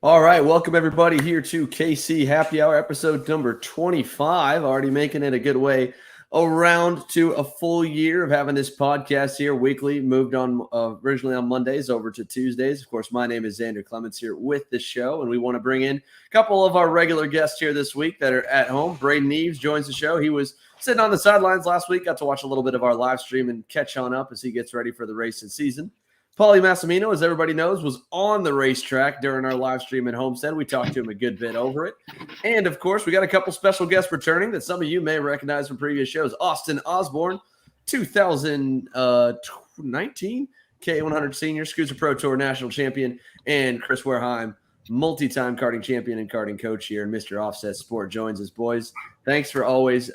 All right, welcome everybody here to KC Happy Hour episode number 25. Already making it a good way around to a full year of having this podcast here weekly. Moved on originally on Mondays over to Tuesdays. Of course, my name is Xander Clements here with the show, and we want to bring in a couple of our regular guests here this week that are at home. Braden Eves joins the show. He was sitting on the sidelines last week, got to watch a little bit of our live stream and catch on up as he gets ready for the racing season. Paulie Massimino, as everybody knows, was on the racetrack during our live stream at Homestead. We talked to him a good bit over it. And, of course, we got a couple special guests returning that some of you may recognize from previous shows. Austin Osborne, 2019 K100 Senior, SKUSA Pro Tour National Champion, and Chris Wehrheim, multi-time karting champion and karting coach here, and Mr. Offset Sport joins us. Boys, thanks for always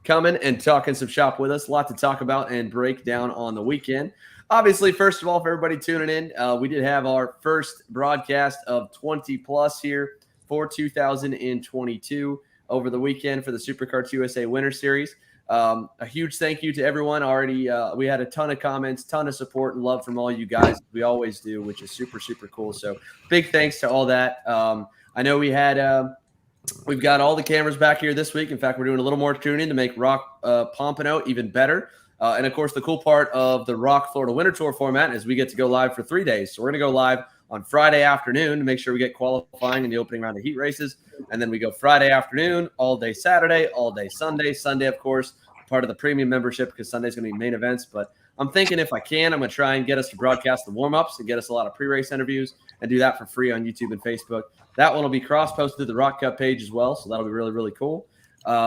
coming and talking some shop with us. A lot to talk about and break down on the weekend. Obviously, first of all, for everybody tuning in, we did have our first broadcast of 20-plus here for 2022 over the weekend for the SuperKarts USA Winter Series. A huge thank you to everyone already. We had a ton of comments, ton of support and love from all you guys. We always do, which is super, super cool. So big thanks to all that. I know we've got all the cameras back here this week. In fact, we're doing a little more tuning to make Rock Pompano even better. And, of course, the cool part of the Rock Florida Winter Tour format is we get to go live for 3 days. So we're going to go live on Friday afternoon to make sure we get qualifying in the opening round of heat races. And then we go Friday afternoon, all day Saturday, all day Sunday. Sunday, of course, part of the premium membership because Sunday's going to be main events. But I'm thinking if I can, I'm going to try and get us to broadcast the warm-ups and get us a lot of pre-race interviews and do that for free on YouTube and Facebook. That one will be cross-posted to the Rock Cup page as well. So that'll be really, really cool.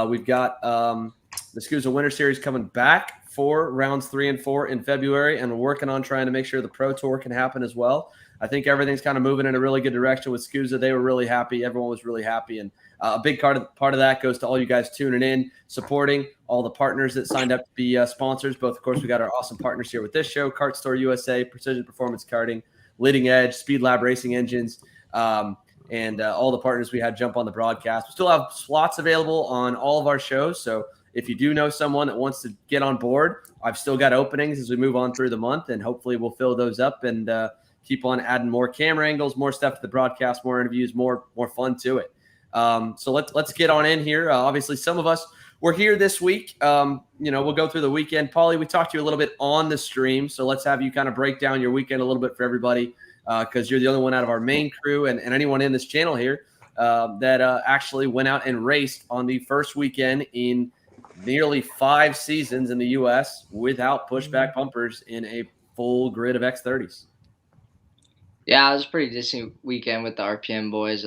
We've got the SKUSA Winter Series coming back for rounds 3 and 4 in February, and we're working on trying to make sure the Pro Tour can happen as well. I think everything's kind of moving in a really good direction with SKUSA. They were really happy. Everyone was really happy, and a big part of that goes to all you guys tuning in, supporting all the partners that signed up to be sponsors. Both, of course, we got our awesome partners here with this show, Kart Store USA, Precision Performance Karting, Leading Edge, Speed Lab Racing Engines, and all the partners we had jump on the broadcast. We still have slots available on all of our shows, so if you do know someone that wants to get on board, I've still got openings as we move on through the month, and hopefully we'll fill those up and keep on adding more camera angles, more stuff to the broadcast, more interviews, more fun to it. So let's get on in here. Obviously, some of us were here this week. We'll go through the weekend. Paulie, we talked to you a little bit on the stream, so let's have you kind of break down your weekend a little bit for everybody because you're the only one out of our main crew and anyone in this channel here that actually went out and raced on the first weekend in nearly 5 seasons in the U.S. without pushback bumpers in a full grid of X30s. Yeah, it was a pretty decent weekend with the RPM boys.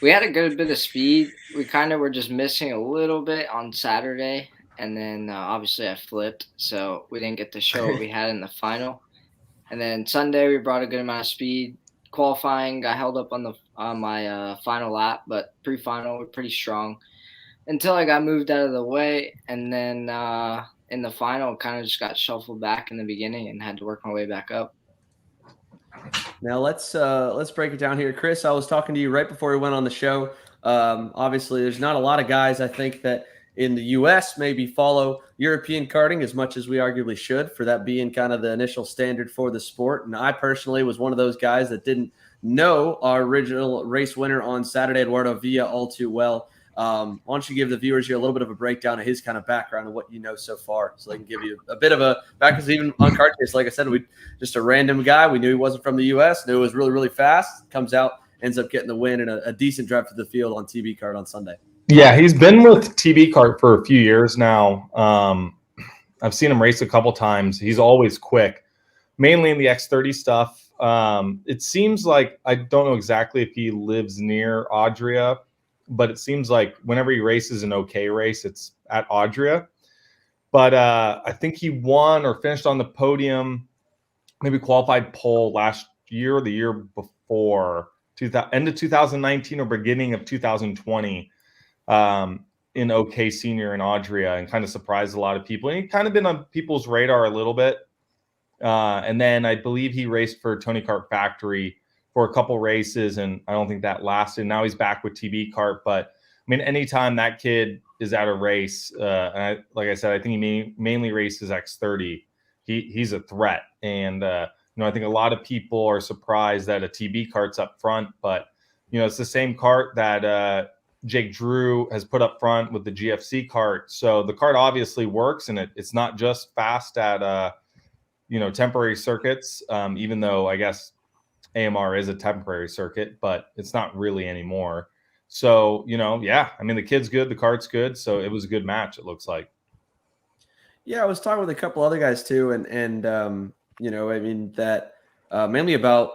We had a good bit of speed. We kind of were just missing a little bit on Saturday, and then obviously I flipped, so we didn't get to show what we had in the final. And then Sunday we brought a good amount of speed. Qualifying got held up on my final lap, but pre-final we're pretty strong until I got moved out of the way, and then in the final kind of just got shuffled back in the beginning and had to work my way back up. Now let's break it down here. Chris, I was talking to you right before we went on the show. Obviously, there's not a lot of guys, I think, that in the U.S. maybe follow European karting as much as we arguably should, for that being kind of the initial standard for the sport. And I personally was one of those guys that didn't know our original race winner on Saturday, Eduardo Villa, all too well. Why don't you give the viewers here a little bit of a breakdown of his kind of background and what you know so far, so they can give you a bit of a back. Because even on kart days, like I said, we just a random guy. We knew he wasn't from the U.S., knew it was really, really fast. Comes out, ends up getting the win and a decent drive to the field on TB kart on Sunday. Yeah, he's been with TB kart for a few years now. I've seen him race a couple times. He's always quick, mainly in the X30 stuff. It seems like, I don't know exactly if he lives near Audria, but it seems like whenever he races an OK race, it's at Audria. But I think he won or finished on the podium, maybe qualified pole last year or the year before, end of 2019 or beginning of 2020, in OK Senior in Audria, and kind of surprised a lot of people. And he kind of been on people's radar a little bit. And then I believe he raced for Tony Kart Factory for a couple races, and I don't think that lasted. Now he's back with TB Kart. But I mean, anytime that kid is at a race, and like I said, I think he mainly races X30. He's a threat, and I think a lot of people are surprised that a TB kart's up front, but it's the same kart that Jake Drew has put up front with the GFC kart. So the kart obviously works, and it's not just fast at temporary circuits, even though I guess AMR is a temporary circuit, but it's not really anymore. So, I mean, the kid's good, the kart's good. So it was a good match, it looks like. Yeah, I was talking with a couple other guys too. And I mean, that mainly about,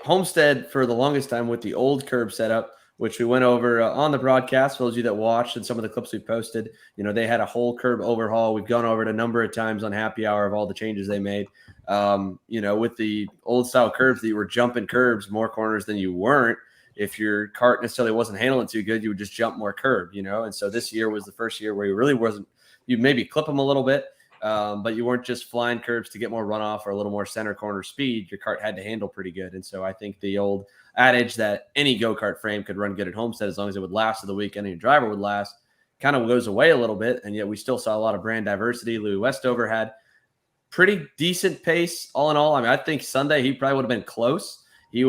Homestead for the longest time with the old curb setup, which we went over on the broadcast. For those of you that watched and some of the clips we posted, they had a whole curb overhaul. We've gone over it a number of times on Happy Hour of all the changes they made. With the old style curbs that you were jumping curbs more corners than you weren't. If your cart necessarily wasn't handling too good, you would just jump more curb, And so this year was the first year where you really wasn't. You maybe clip them a little bit, but you weren't just flying curbs to get more runoff or a little more center corner speed. Your cart had to handle pretty good. And so I think the old adage that any go-kart frame could run good at Homestead as long as it would last to the weekend and your driver would last kind of goes away a little bit. And yet we still saw a lot of brand diversity. Louis Westover had pretty decent pace all in all. I mean, I think Sunday he probably would have been close. He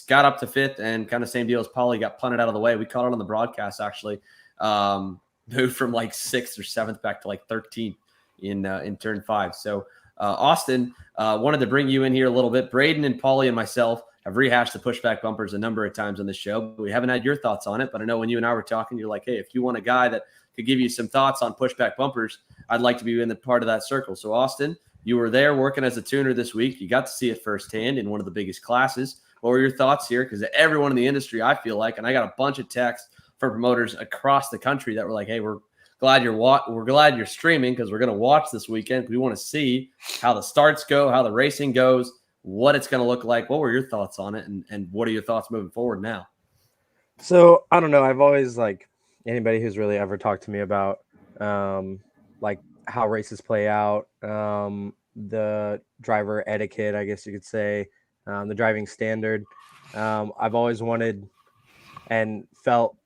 got up to fifth, and kind of same deal as Paulie, got punted out of the way. We caught it on the broadcast, actually. Moved from like 6th or 7th back to like 13th in turn 5. So Austin, wanted to bring you in here a little bit. Braden and Paulie and myself have rehashed the pushback bumpers a number of times on this show, but we haven't had your thoughts on it. But I know when you and I were talking, you're like, hey, if you want a guy that could give you some thoughts on pushback bumpers, I'd like to be in the part of that circle. So Austin, you were there working as a tuner this week. You got to see it firsthand in one of the biggest classes. What were your thoughts here? Because everyone in the industry, I feel like, and I got a bunch of texts for promoters across the country that were like, hey, we're glad you're streaming because we're going to watch this weekend. We want to see how the starts go, how the racing goes, what it's going to look like. What were your thoughts on it? And what are your thoughts moving forward now? So I don't know. I've always, like, anybody who's really ever talked to me about like how races play out, the driver etiquette, I guess you could say, the driving standard. I've always wanted and felt,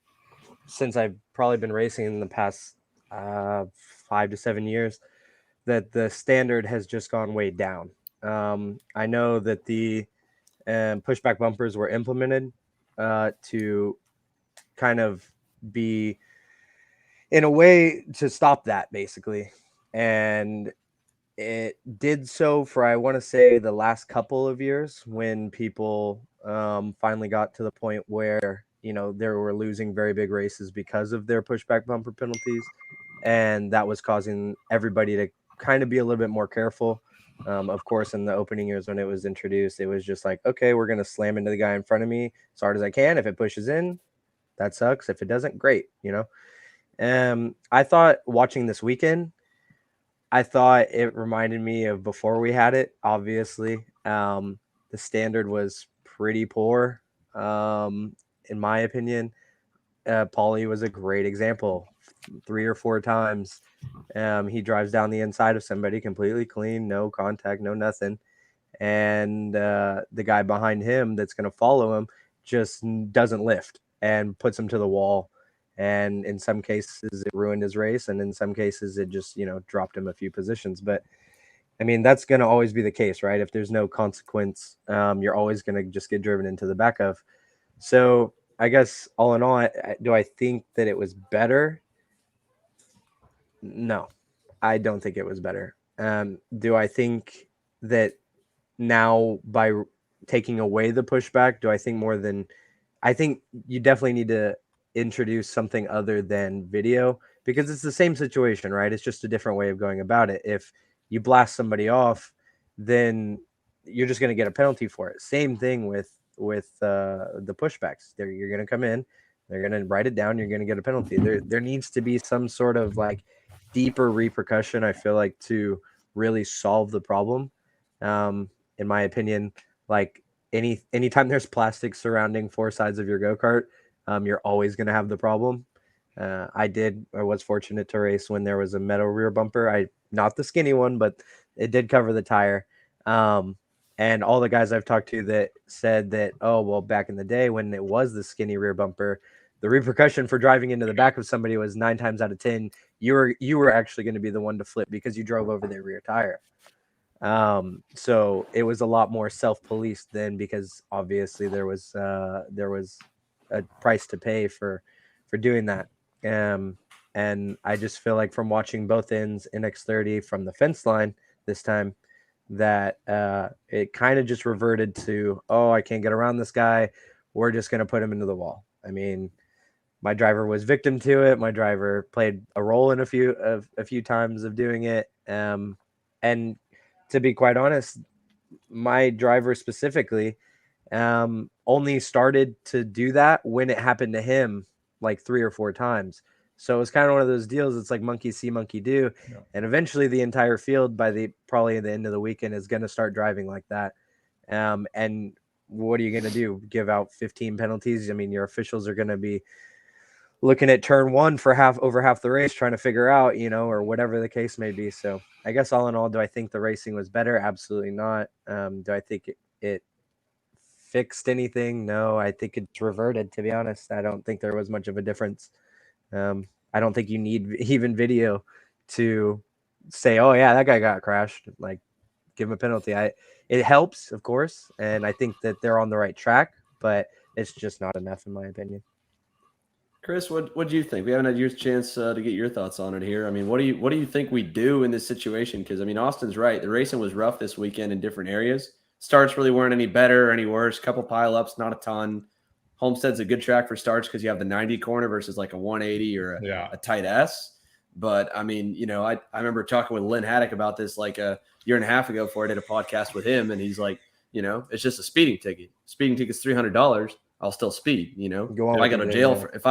since I've probably been racing in the past 5 to 7 years, that the standard has just gone way down. I know that the pushback bumpers were implemented to kind of be, in a way, to stop that, basically. And it did so for, I want to say, the last couple of years, when people finally got to the point where, they were losing very big races because of their pushback bumper penalties. And that was causing everybody to kind of be a little bit more careful. Of course, in the opening years when it was introduced, it was just like, okay, we're going to slam into the guy in front of me as hard as I can. If it pushes in, that sucks. If it doesn't, great. I thought watching this weekend, I thought it reminded me of before we had it. Obviously, the standard was pretty poor, in my opinion. Paulie was a great example. 3 or 4 times, he drives down the inside of somebody completely clean, no contact, no nothing. And the guy behind him that's going to follow him just doesn't lift and puts him to the wall. And in some cases, it ruined his race. And in some cases, it just, dropped him a few positions. But I mean, that's going to always be the case, right? If there's no consequence, you're always going to just get driven into the back of. So I guess all in all, do I think that it was better? No, I don't think it was better. Do I think that now, by taking away the pushback, do I think more than, I think you definitely need to introduce something other than video, because it's the same situation, right? It's just a different way of going about it. If you blast somebody off, then you're just going to get a penalty for it. Same thing with the pushbacks. You're going to come in, they're going to write it down, you're going to get a penalty. There needs to be some sort of like deeper repercussion, I feel like, to really solve the problem. In my opinion, like anytime there's plastic surrounding four sides of your go-kart, you're always going to have the problem. I was fortunate to race when there was a metal rear bumper. Not the skinny one, but it did cover the tire. And all the guys I've talked to that said that, oh, well, back in the day when it was the skinny rear bumper, the repercussion for driving into the back of somebody was 9 times out of 10, you were actually going to be the one to flip because you drove over their rear tire. So it was a lot more self-policed then, because obviously there was a price to pay for doing that. And I just feel like from watching both ends in X30 from the fence line this time, that it kind of just reverted to, oh, I can't get around this guy, we're just going to put him into the wall. I mean, my driver was victim to it. My driver played a role in a few times of doing it. And to be quite honest, my driver specifically only started to do that when it happened to him like 3 or 4 times. So it was kind of one of those deals. It's like monkey see, monkey do. Yeah. And eventually the entire field by probably the end of the weekend is going to start driving like that. And what are you going to do? Give out 15 penalties? I mean, your officials are going to be looking at turn 1 for over half the race, trying to figure out, or whatever the case may be. So I guess all in all, do I think the racing was better? Absolutely not. Do I think it fixed anything? No, I think it's reverted, to be honest. I don't think there was much of a difference. I don't think you need even video to say, oh yeah, that guy got crashed, like give him a penalty. It helps, of course, and I think that they're on the right track, but it's just not enough in my opinion. Chris, what do you think? We haven't had your chance to get your thoughts on it here. I mean, what do you think we do in this situation? Because I mean, Austin's right. The racing was rough this weekend in different areas. Starts really weren't any better or any worse. Couple pileups, not a ton. Homestead's a good track for starts because you have the 90 corner versus like a 180 or a tight S. But I mean, I remember talking with Lynn Haddock about this like a year and a half ago before I did a podcast with him, and he's like, it's just a speeding ticket. Speeding ticket's $300. I'll still speed. If I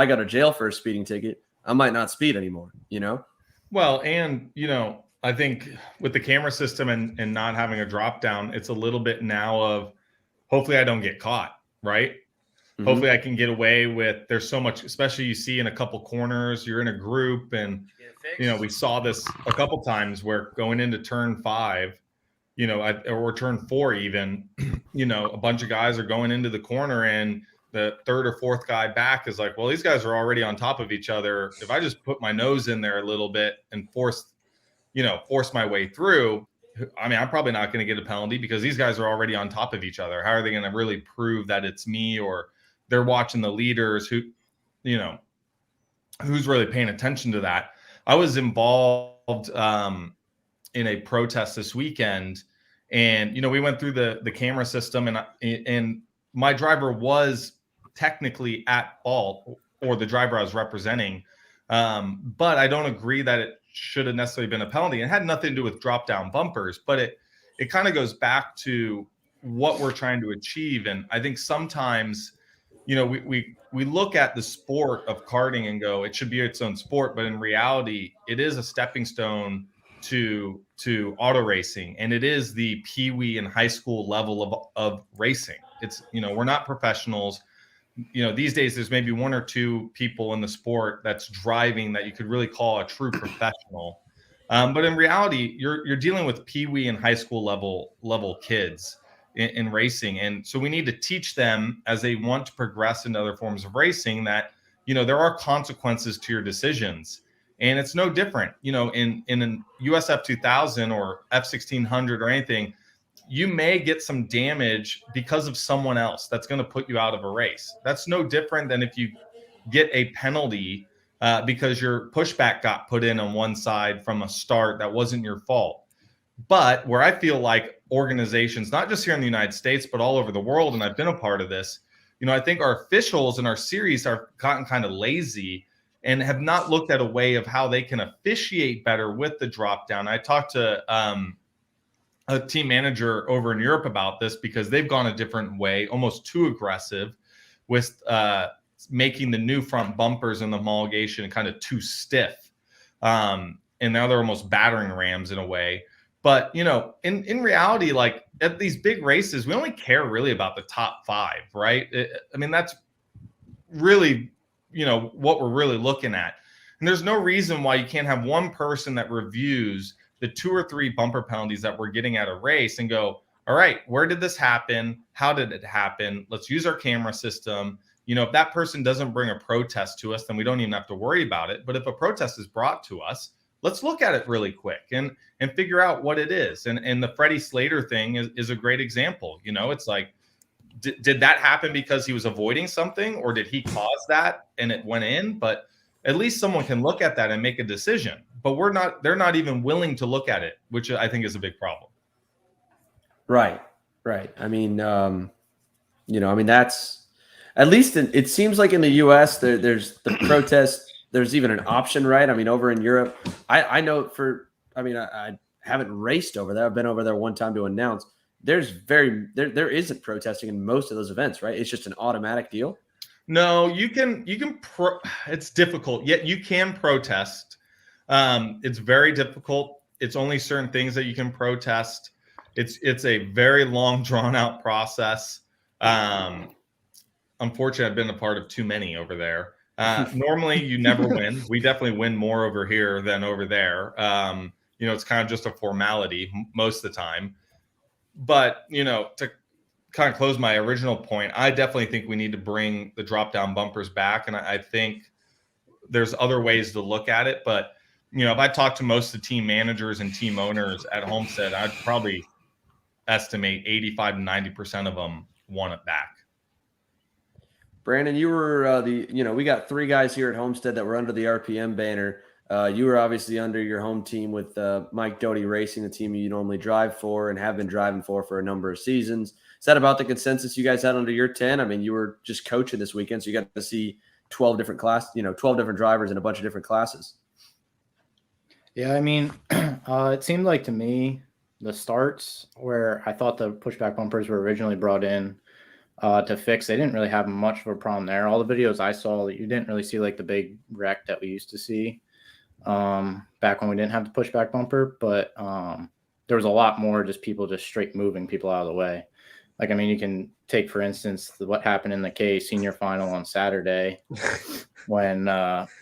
go to jail for a speeding ticket, I might not speed anymore. Well, and I think with the camera system and not having a drop down, it's a little bit now of hopefully I don't get caught, right? Mm-hmm. Hopefully I can get away with, there's so much, especially you see in a couple corners, you're in a group, and we saw this a couple times where going into turn 5, or turn 4 even, a bunch of guys are going into the corner and the third or fourth guy back is like, well, these guys are already on top of each other. If I just put my nose in there a little bit and force my way through, I mean, I'm probably not going to get a penalty because these guys are already on top of each other. How are they going to really prove that it's me, or they're watching the leaders who's really paying attention to that? I was involved in a protest this weekend, and we went through the camera system, and my driver was technically at fault, or the driver I was representing, but I don't agree that it should have necessarily been a penalty. It had nothing to do with drop down bumpers, but it kind of goes back to what we're trying to achieve. And I think sometimes we look at the sport of karting and go, it should be its own sport, but in reality, it is a stepping stone to auto racing, and it is the peewee and high school level of racing. It's we're not professionals. These days there's maybe 1 or 2 people in the sport that's driving that you could really call a true professional, but in reality, you're dealing with peewee and high school level kids in racing. And so we need to teach them, as they want to progress into other forms of racing, that there are consequences to your decisions. And it's no different in an USF 2000 or F1600 or anything. You may get some damage because of someone else that's going to put you out of a race. That's no different than if you get a penalty because your pushback got put in on one side from a start that wasn't your fault. But where I feel like organizations, not just here in the United States, but all over the world, and I've been a part of this, I think our officials in our series are gotten kind of lazy and have not looked at a way of how they can officiate better with the drop down. I talked to a team manager over in Europe about this because they've gone a different way, almost too aggressive, with making the new front bumpers and the homologation kind of too stiff. And now they're almost battering rams in a way. But, in reality, like at these big races, we only care really about the top 5, right? That's really, what we're really looking at. And there's no reason why you can't have one person that reviews the 2 or 3 bumper penalties that we're getting at a race and go, all right, where did this happen? How did it happen? Let's use our camera system. If that person doesn't bring a protest to us, then we don't even have to worry about it. But if a protest is brought to us, let's look at it really quick and figure out what it is. And the Freddie Slater thing is a great example. It's like, did that happen because he was avoiding something, or did he cause that and it went in? But at least someone can look at that and make a decision. But they're not even willing to look at it, which I think is a big problem. Right. That's at least it seems like in the U.S. there's the protest. There's even an option, right? Over in Europe, I know I haven't raced over there. I've been over there one time to announce. There isn't protesting in most of those events, right? It's just an automatic deal. No, it's difficult. Yet you can protest. It's very difficult. It's only certain things that you can protest. It's a very long, drawn out process. Unfortunately, I've been a part of too many over there. Normally, you never win. We definitely win more over here than over there. It's kind of just a formality most of the time. But, to kind of close my original point, I definitely think we need to bring the drop-down bumpers back. And I think there's other ways to look at it. But, if I talk to most of the team managers and team owners at Homestead, I'd probably estimate 85 to 90% of them want it back. Brandon, you were we got 3 guys here at Homestead that were under the RPM banner. You were obviously under your home team with Mike Doty Racing, the team you normally drive for and have been driving for a number of seasons. Is that about the consensus you guys had under your 10? You were just coaching this weekend, so you got to see 12 different 12 different drivers in a bunch of different classes. Yeah, it seemed like to me the starts where I thought the pushback bumpers were originally brought in to fix, they didn't really have much of a problem there. All the videos I saw, you didn't really see like the big wreck that we used to see back when we didn't have the pushback bumper, but there was a lot more just people just straight moving people out of the way. Like, you can take, for instance, what happened in the K senior final on Saturday when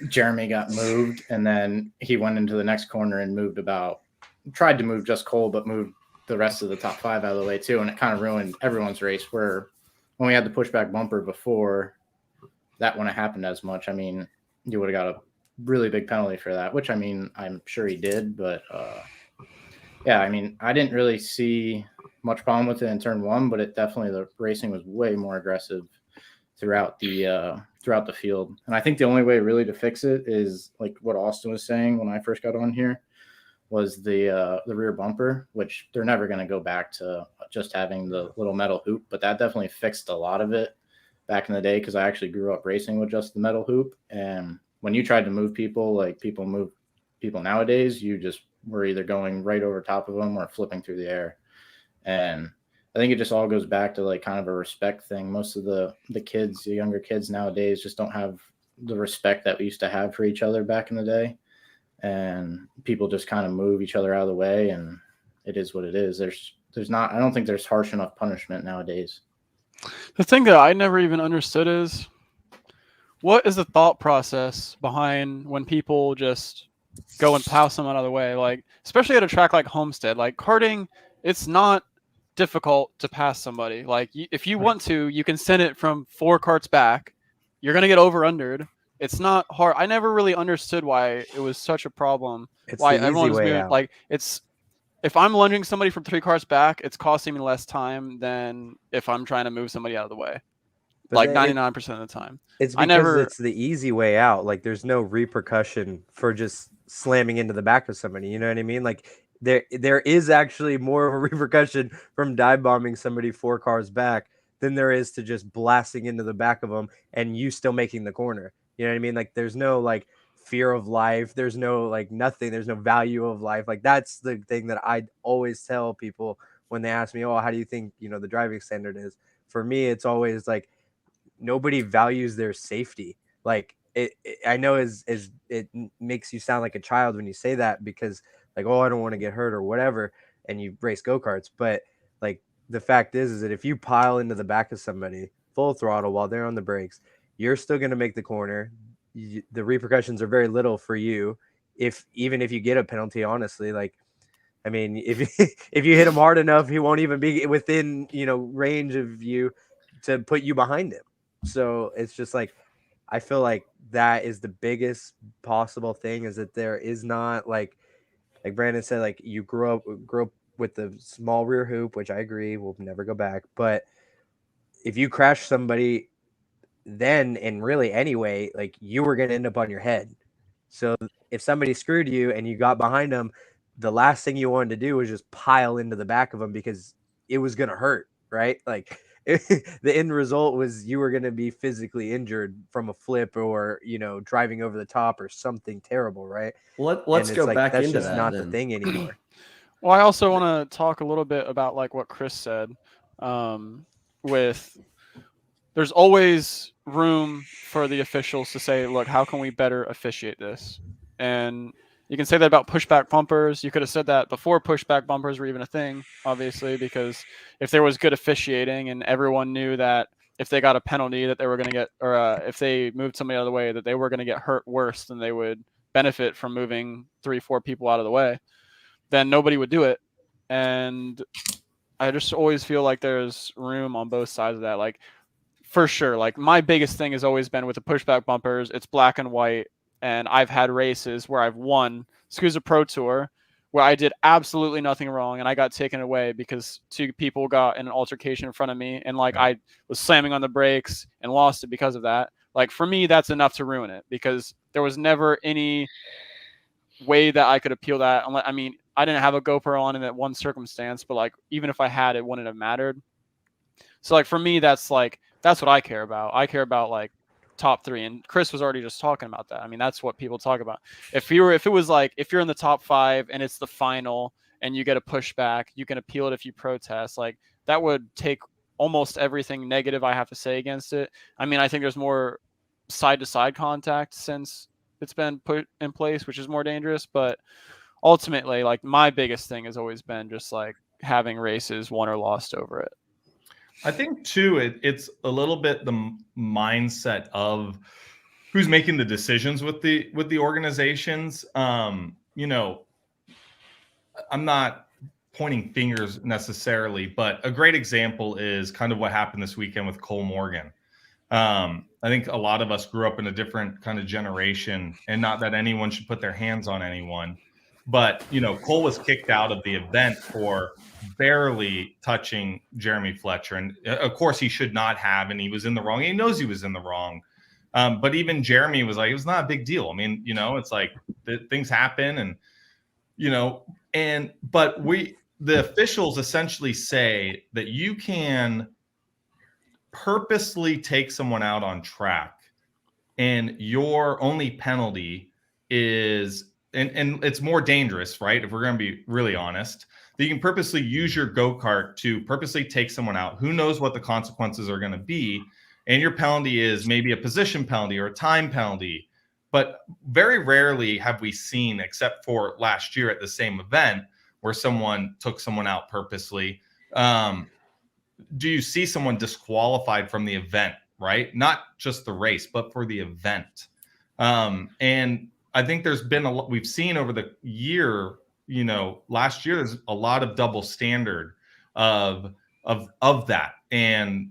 Jeremy got moved, and then he went into the next corner and tried to move just Cole, but moved the rest of the top 5 out of the way too. And it kind of ruined everyone's race, where when we had the pushback bumper before, that wouldn't have happened as much. You would have got a really big penalty for that, which I'm sure he did. But I didn't really see much problem with it in turn 1, but the racing was way more aggressive throughout the field. And I think the only way really to fix it is like what Austin was saying when I first got on here, was the rear bumper, which they're never going to go back to just having the little metal hoop, but that definitely fixed a lot of it back in the day, because I actually grew up racing with just the metal hoop. And when you tried to move people, like people move people nowadays, you just were either going right over top of them or flipping through the air. And I think it just all goes back to like kind of a respect thing. Most of the kids, the younger kids nowadays, just don't have the respect that we used to have for each other back in the day. And people just kind of move each other out of the way, and it is what it is. I don't think there's harsh enough punishment nowadays. The thing that I never even understood is, what is the thought process behind when people just go and plow someone out of the way? Like, especially at a track like Homestead, like karting, it's not difficult to pass somebody. Like, if you want to, you can send it from 4 carts back. You're going to get over-undered. It's not hard. I never really understood why it was such a problem. It's why the everyone easy was way moving. out. Like, if I'm lunging somebody from 3 carts back, it's costing me less time than if I'm trying to move somebody out of the way. But Like 99% of the time. It's because it's the easy way out. Like, there's no repercussion for just slamming into the back of somebody. You know what I mean? Like, there is actually more of a repercussion from dive bombing somebody 4 cars back than there is to just blasting into the back of them and you still making the corner. You know what I mean? Like, there's no like fear of life. There's no like nothing. There's no value of life. Like, that's the thing that I always tell people when they ask me, oh, how do you think, the driving standard is? For me, it's always like, nobody values their safety. Like, I know it makes you sound like a child when you say that, because like, oh, I don't want to get hurt or whatever. and you race go-karts. But like the fact is that if you pile into the back of somebody full throttle while they're on the brakes, you're still going to make the corner. The repercussions are very little for you. Even if you get a penalty, honestly, like, I mean, if you hit him hard enough, he won't even be within, range of you to put you behind him. So it's just like, I feel like that is the biggest possible thing, is that there is not like Brandon said, like you grew up with the small rear hoop, which I agree will never go back. But if you crash somebody then, and really anyway, like you were going to end up on your head. So if somebody screwed you and you got behind them, the last thing you wanted to do was just pile into the back of them because it was going to hurt, right? Like the end result was you were going to be physically injured from a flip or, driving over the top or something terrible, right? Let's go like, back that's into just that. not then. the thing anymore. Well, I also want to talk a little bit about like what Chris said. With there's always room for the officials to say, look, how can we better officiate this? And you can say that about pushback bumpers. You could have said that before pushback bumpers were even a thing, obviously, because if there was good officiating and everyone knew that if they got a penalty that they were going to get, or if they moved somebody out of the way, that they were going to get hurt worse than they would benefit from moving 3-4 people out of the way, then nobody would do it. And I just always feel like there's room on both sides of that. Like, for sure, like my biggest thing has always been with the pushback bumpers, it's black and white. And I've had races where I've won SKUSA Pro Tour where I did absolutely nothing wrong and I got taken away because 2 people got in an altercation in front of me and like I was slamming on the brakes and lost it because of that. Like for me, that's enough to ruin it because there was never any way that I could appeal that. I mean, I didn't have a GoPro on in that one circumstance, but like even if I had, it wouldn't have mattered. So like for me, that's what I care about. I care about like top 3, and Chris was already just talking about that. I mean, that's what people talk about. If you're in the top 5 and it's the final and you get a pushback, you can appeal it if you protest. Like that would take almost everything negative I have to say against it. I mean, I think there's more side-to-side contact since it's been put in place, which is more dangerous. But ultimately, like my biggest thing has always been just like having races won or lost over it. I think too, it's a little bit the mindset of who's making the decisions with the organizations. I'm not pointing fingers necessarily, but a great example is kind of what happened this weekend with Cole Morgan. I think a lot of us grew up in a different kind of generation, and not that anyone should put their hands on anyone, but Cole was kicked out of the event for barely touching Jeremy Fletcher. And of course he should not have, and he was in the wrong. He knows he was in the wrong. But even Jeremy was like, it was not a big deal. I mean, it's like things happen but the officials essentially say that you can purposely take someone out on track and your only penalty is, and it's more dangerous, right? If we're going to be really honest, that you can purposely use your go-kart to purposely take someone out. Who knows what the consequences are going to be? And your penalty is maybe a position penalty or a time penalty. But very rarely have we seen, except for last year at the same event, where someone took someone out purposely. Do you see someone disqualified from the event, right? Not just the race, but for the event. And I think there's been we've seen over the year, last year, there's a lot of double standard of that. And,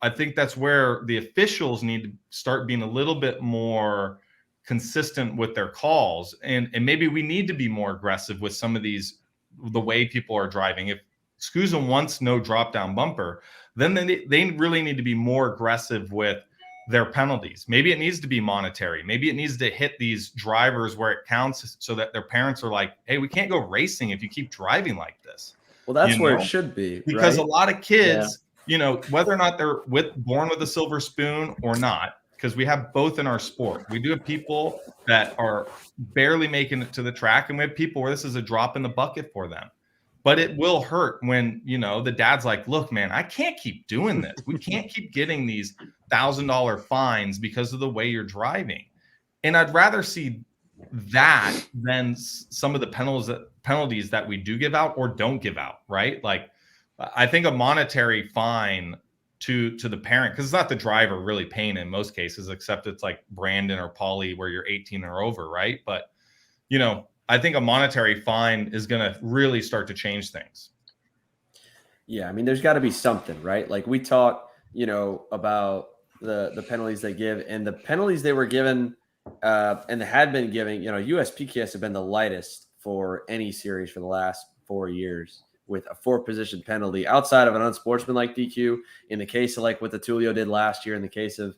I think that's where the officials need to start being a little bit more consistent with their calls. And maybe we need to be more aggressive with some of these, the way people are driving. If SKUSA wants no drop down bumper, then they really need to be more aggressive with their penalties. Maybe it needs to be monetary. Maybe it needs to hit these drivers where it counts so that their parents are like, hey, we can't go racing if you keep driving like this. Well, that's where it should be. Because right? a lot of kids, whether or not they're born with a silver spoon or not, because we have both in our sport. We do have people that are barely making it to the track, and we have people where this is a drop in the bucket for them. But it will hurt when, the dad's like, look, man, I can't keep doing this. We can't keep getting these $1,000 fines because of the way you're driving. And I'd rather see that than some of the penalties that we do give out or don't give out, right? Like, I think a monetary fine to the parent, because it's not the driver really paying in most cases, except it's like Brandon or Paulie where you're 18 or over, right? But, I think a monetary fine is going to really start to change things. Yeah, I mean, there's got to be something, right? Like we talk, about the penalties they give, and the penalties they were given and they had been giving, USPKS have been the lightest for any series for the last 4 years, with a 4-position penalty outside of an unsportsmanlike DQ. In the case of like what the Tulio did last year, in the case of,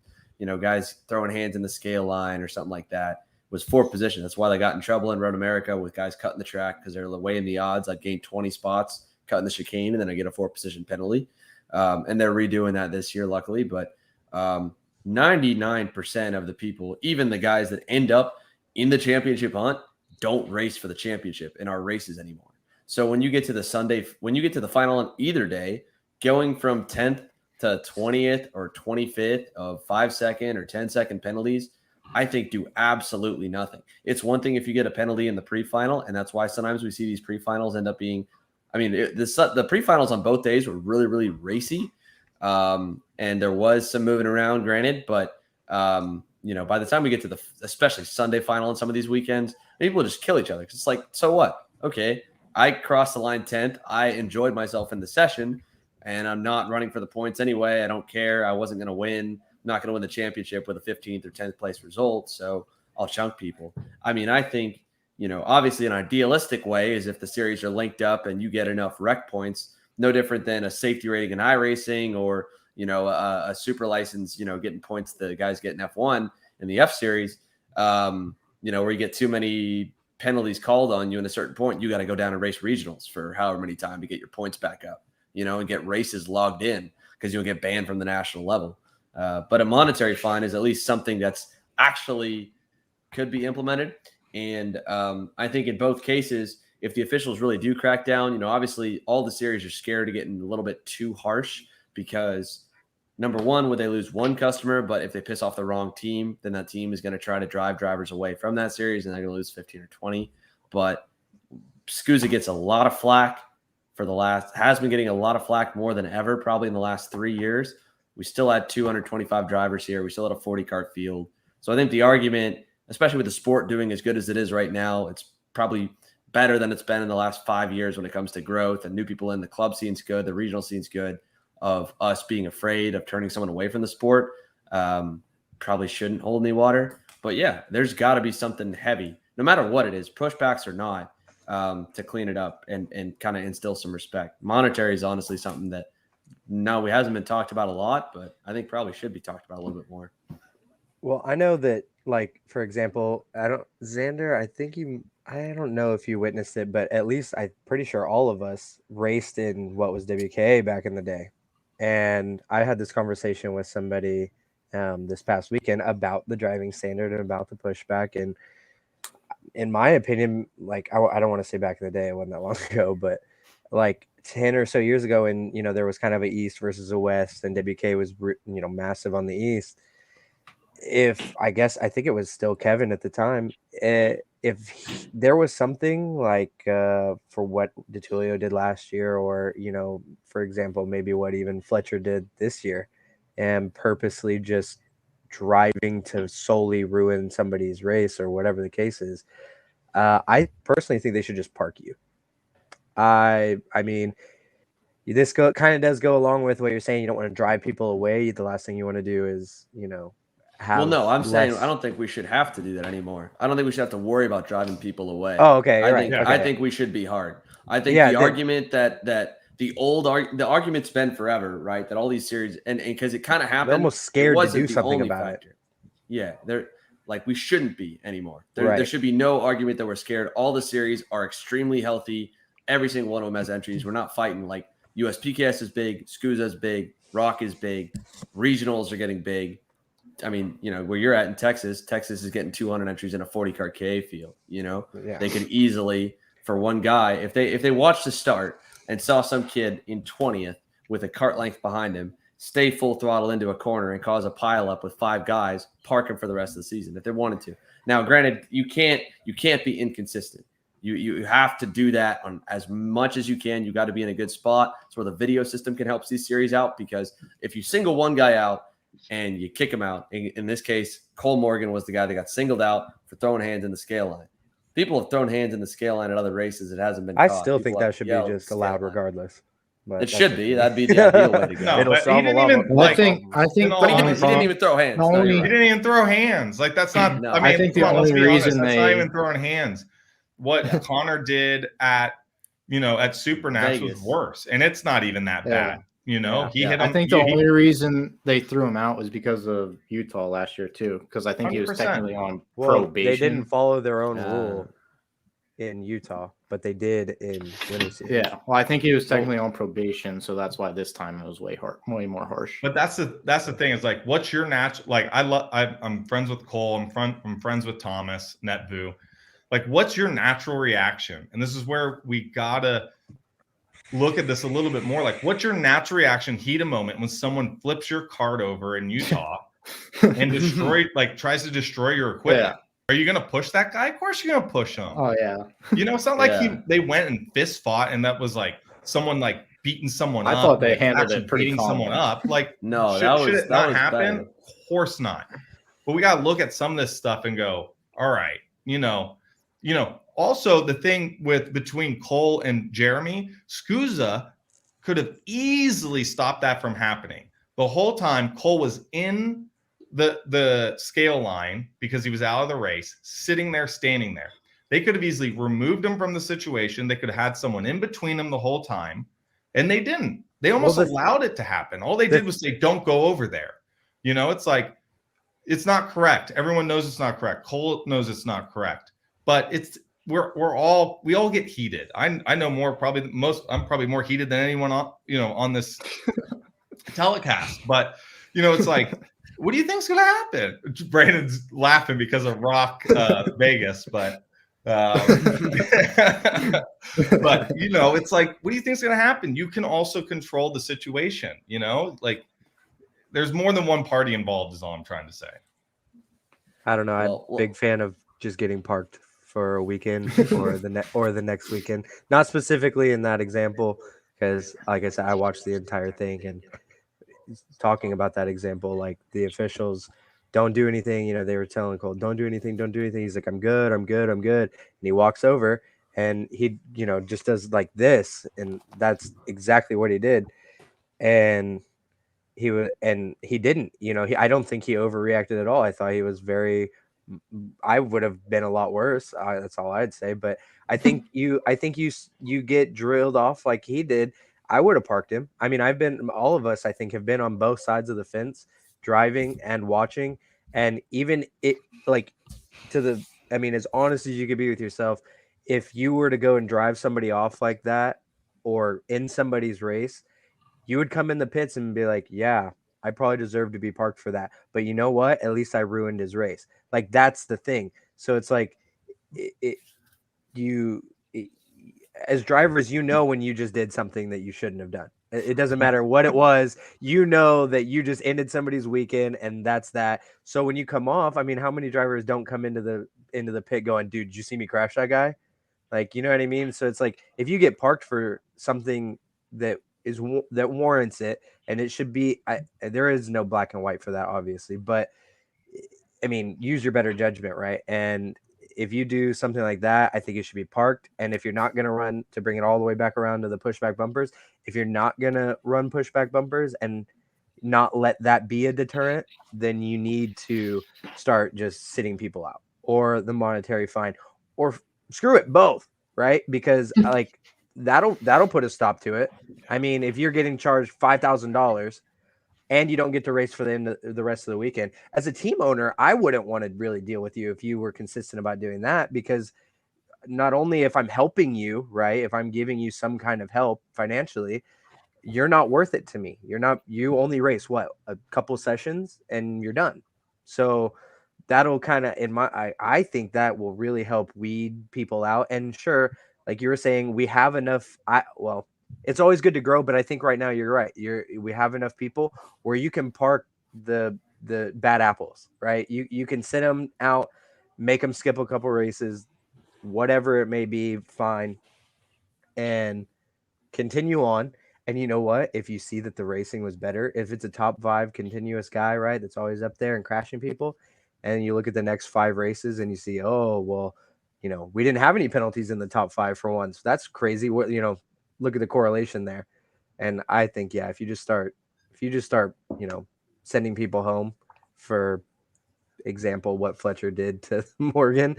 guys throwing hands in the scale line or something like that, was 4 position. That's why they got in trouble in Road America with guys cutting the track, because they're weighing the odds. I'd gain 20 spots cutting the chicane, and then I get a 4-position penalty. And they're redoing that this year, luckily. But 99% of the people, even the guys that end up in the championship hunt, don't race for the championship in our races anymore. So when you get to the final on either day, going from 10th to 20th or 25th of 5-second or 10-second penalties, I think do absolutely nothing. It's one thing if you get a penalty in the pre-final, and that's why sometimes we see these pre-finals end up being, the pre-finals on both days were really, really racy. And there was some moving around, granted, but by the time we get to especially Sunday final on some of these weekends, people just kill each other. It's like, so what? Okay, I crossed the line 10th. I enjoyed myself in the session, and I'm not running for the points anyway. I don't care. I wasn't going to win. I'm not going to win the championship with a 15th or 10th place result, so I'll chunk people. I think, obviously an idealistic way is if the series are linked up and you get enough rec points, no different than a safety rating in iRacing or, a super license, getting points the guys get in F1 in the F series, where you get too many penalties called on you in a certain point, you got to go down and race regionals for however many time to get your points back up, and get races logged in, because you'll get banned from the national level. But a monetary fine is at least something that's actually could be implemented. And I think in both cases, if the officials really do crack down, obviously all the series are scared of getting a little bit too harsh, because number one, would they lose one customer? But if they piss off the wrong team, then that team is going to try to drive drivers away from that series, and they're going to lose 15 or 20. But SKUSA gets a lot of flack has been getting a lot of flack more than ever, probably in the last 3 years. We still had 225 drivers here. We still had a 40-car field. So I think the argument, especially with the sport doing as good as it is right now, it's probably better than it's been in the last 5 years when it comes to growth and new people in. The club scene's good. The regional scene's good. Of us being afraid of turning someone away from the sport, probably shouldn't hold any water. But yeah, there's got to be something heavy, no matter what it is, pushbacks or not, to clean it up and kind of instill some respect. Monetary is honestly something that hasn't been talked about a lot, but I think probably should be talked about a little bit more. Well, I know that, like, for example, Xander, I don't know if you witnessed it, but at least I'm pretty sure all of us raced in what was WKA back in the day. And I had this conversation with somebody this past weekend about the driving standard and about the pushback. And in my opinion, like, I don't want to say back in the day, it wasn't that long ago, but like 10 or so years ago, and, there was kind of a East versus a West, and WK was, massive on the East. I think it was still Kevin at the time. If there was something like for what DeTulio did last year, or, for example, maybe what even Fletcher did this year, and purposely just driving to solely ruin somebody's race or whatever the case is, I personally think they should just park you. I mean, this kind of does go along with what you're saying. You don't want to drive people away. The last thing you want to do is, saying I don't think we should have to do that anymore. I don't think we should have to worry about driving people away. Oh, okay. I think we should be hard. I think argument that the argument's been forever, right? That all these series and because it kind of happened, they're almost scared to do something about it. Yeah, they're like, we shouldn't be anymore. There should be no argument that we're scared. All the series are extremely healthy. Every single one of them has entries. We're not fighting like USPKS is big, SKUSA is big, Rock is big, regionals are getting big. I mean, where you're at in Texas is getting 200 entries in a 40-car KA field. They could easily, for one guy, if they watched the start and saw some kid in 20th with a cart length behind him, stay full throttle into a corner and cause a pile up with 5 guys, park him for the rest of the season if they wanted to. Now, granted, you can't be inconsistent. You have to do that on as much as you can. You got to be in a good spot. That's where the video system can help these series out, because if you single one guy out and you kick him out, in this case, Cole Morgan was the guy that got singled out for throwing hands in the scale line. People have thrown hands in the scale line at other races. It hasn't been I caught. still People think have that should be yelled just scale allowed line. regardless. But It that's should just be. me. That'd be the ideal way to go. No, It'll but solve he a didn't lot even, more I think problems. the But he only didn't even throw hands. the No, only- you're He right. didn't even throw hands. Like, that's not. No. I mean, I think the come on, let's only be honest. reason That's not they- even throwing hands. What Connor did at Supernats was Vegas. worse, and it's not even that bad. He hit him. I think the only reason they threw him out was because of Utah last year too, because I think he was 100%. technically on Well, probation. they didn't follow their own Uh, rule in Utah, but they did in Winter Series. Yeah, well, I think he was technically on probation, so that's why this time it was way more harsh. But that's the thing. Is like, what's your natural? Like, I'm friends with Cole. I'm friends with Thomas Netvu. Like, what's your natural reaction? And this is where we gotta look at this a little bit more. Like, what's your natural reaction, heat of moment, when someone flips your cart over in Utah and tries to destroy your equipment? Are you gonna push that guy? Of course you're gonna push him. Oh yeah, It's not like they went and fist fought and that was like someone like beating someone up. I thought they like, handled actually it pretty beating calmly. someone up. Like, No, should it not happen? bad. Of course not. But we gotta look at some of this stuff and go, all right, also the thing between Cole and Jeremy, SKUSA could have easily stopped that from happening. The whole time Cole was in the scale line because he was out of the race, sitting there, standing there. They could have easily removed him from the situation. They could have had someone in between them the whole time, and they didn't. They almost allowed it to happen. All they did was say, don't go over there. It's like, it's not correct. Everyone knows it's not correct. Cole knows it's not correct. But we all get heated. I know more, I'm probably more heated than anyone on this telecast. But it's like, what do you think's gonna happen? Brandon's laughing because of Rock Vegas, but it's like, what do you think's gonna happen? You can also control the situation. Like, there's more than one party involved, is all I'm trying to say. I don't know. I'm a big fan of just getting parked for a weekend or the next weekend. Not specifically in that example, because like I said, I watched the entire thing, and talking about that example, like the officials don't do anything. They were telling Cole, don't do anything. He's like, I'm good. And he walks over and he, just does like this. And that's exactly what he did. And he didn't, I don't think he overreacted at all. I thought he was I would have been a lot worse. That's all I'd say. But I think you get drilled off like he did. I would have parked him. I mean, all of us, I think, have been on both sides of the fence, driving and watching. And even as honest as you could be with yourself, if you were to go and drive somebody off like that or in somebody's race, you would come in the pits and be like, yeah, I probably deserve to be parked for that. But you know what? At least I ruined his race. Like, that's the thing. So it's like, as drivers, when you just did something that you shouldn't have done. It doesn't matter what it was. That you just ended somebody's weekend, and that's that. So when you come off, I mean, how many drivers don't come into the pit going, dude, did you see me crash that guy? Like, you know what I mean? So it's like, if you get parked for something that warrants it, and it should be, there is no black and white for that, obviously, but I mean, use your better judgment, right? And if you do something like that, I think it should be parked. And if you're not going to run, to bring it all the way back around to the pushback bumpers, if you're not going to run pushback bumpers and not let that be a deterrent, then you need to start just sitting people out, or the monetary fine, or screw it, both, right? Because like that'll put a stop to it. I mean, if you're getting charged $5,000 and you don't get to race for the rest of the weekend, as a team owner, I wouldn't want to really deal with you if you were consistent about doing that, because not only if I'm helping you, right, if I'm giving you some kind of help financially, you're not worth it to me. You only race a couple sessions and you're done. So that'll kind of, I think that will really help weed people out. And sure, like you were saying, we have enough. It's always good to grow, but I think right now you're right. We have enough people where you can park the bad apples, right? You can sit them out. make them skip a couple races, whatever it may be, fine, and continue on. And you know what? If you see that the racing was better, if it's a top 5 continuous guy, right, that's always up there and crashing people, and you look at the next 5 races and you see, oh, well, we didn't have any penalties in the top 5 for once. That's crazy. What, look at the correlation there. And I think, if you just start, sending people home, for example, what Fletcher did to Morgan,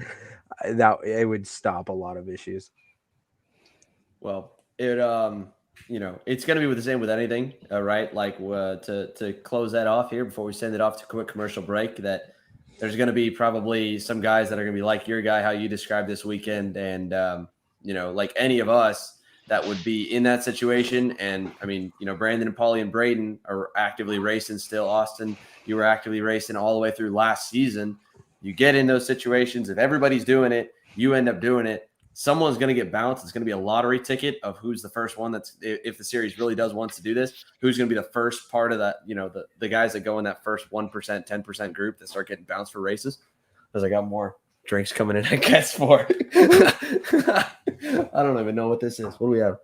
that it would stop a lot of issues. Well, it's going to be the same with anything, right? Like to close that off here before we send it off to a quick commercial break, that there's going to be probably some guys that are going to be like your guy, how you described this weekend. And, like any of us that would be in that situation. And I mean, Brandon and Paulie and Braden are actively racing still. Austin, you were actively racing all the way through last season. You get in those situations. If everybody's doing it, you end up doing it. Someone's going to get bounced. It's going to be a lottery ticket of who's the first one that's, if the series really does wants to do this, who's going to be the first part of that, the guys that go in that first 1%, 10% group that start getting bounced for races. Because I got more drinks coming in, I guess, for. I don't even know what this is. What do we have?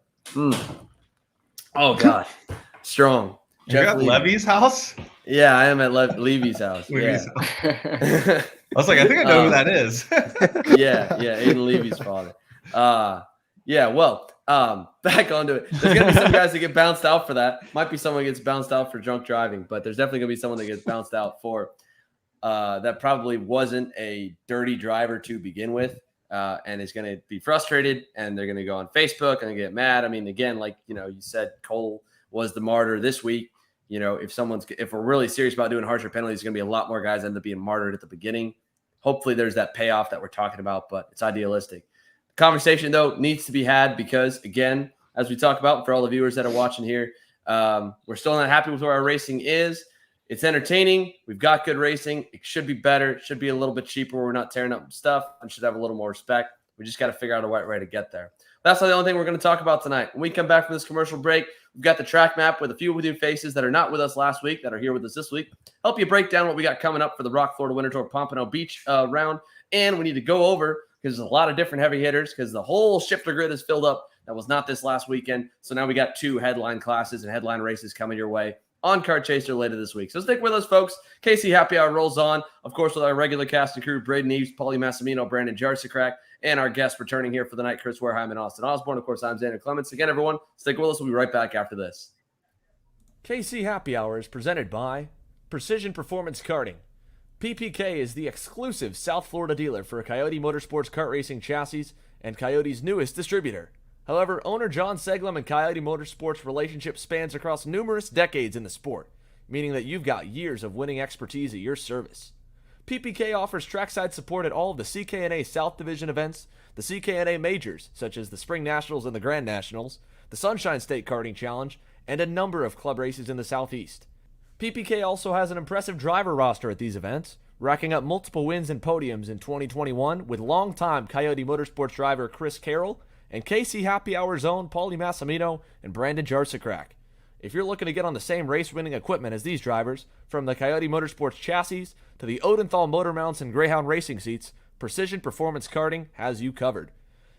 Oh, God. Strong. You got Levy's house? Yeah, I am at Levy's house. Levy's house. I was like, I think I know who that is. yeah, Aiden Levy's father. Back onto it. There's going to be some guys that get bounced out for that. Might be someone that gets bounced out for drunk driving, but there's definitely going to be someone that gets bounced out for that probably wasn't a dirty driver to begin with, and is going to be frustrated, and they're going to go on Facebook and get mad. I mean, again, like, you said, Cole was the martyr this week. If we're really serious about doing harsher penalties, there's going to be a lot more guys end up being martyred at the beginning. Hopefully there's that payoff that we're talking about, but it's idealistic. The conversation, though, needs to be had because, again, as we talk about, for all the viewers that are watching here, we're still not happy with where our racing is. It's entertaining. We've got good racing. It should be better. It should be a little bit cheaper. We're not tearing up stuff and should have a little more respect. We just got to figure out a right way to get there. That's not the only thing we're going to talk about tonight. When we come back from this commercial break, we've got the track map with a few new faces that are not with us last week, that are here with us this week. Help you break down what we got coming up for the Rock Florida Winter Tour Pompano Beach round. And we need to go over, because there's a lot of different heavy hitters, because the whole shifter grid is filled up. That was not this last weekend. So now we got 2 headline classes and headline races coming your way on Card Chaser later this week. So stick with us, folks. KC Happy Hour rolls on, of course, with our regular cast and crew, Braden Eves, Paulie Massimino, Brandon Jarsicrack, and our guests returning here for the night, Chris Wehrheim and Austin Osborne. Of course, I'm Xander Clements. Again, everyone, stick with us. We'll be right back after this. KC Happy Hour is presented by Precision Performance Karting. PPK is the exclusive South Florida dealer for Coyote Motorsports kart racing chassis and Coyote's newest distributor. However, owner John Seglem and Coyote Motorsports' relationship spans across numerous decades in the sport, meaning that you've got years of winning expertise at your service. PPK offers trackside support at all of the CKNA South Division events, the CKNA majors, such as the Spring Nationals and the Grand Nationals, the Sunshine State Karting Challenge, and a number of club races in the Southeast. PPK also has an impressive driver roster at these events, racking up multiple wins and podiums in 2021 with longtime Coyote Motorsports driver Chris Carroll and KC Happy Hour's own Paulie Massimino and Brandon Jarsicrack. If you're looking to get on the same race-winning equipment as these drivers, from the Coyote Motorsports chassis to the Odenthal motor mounts and Greyhound racing seats, Precision Performance Karting has you covered.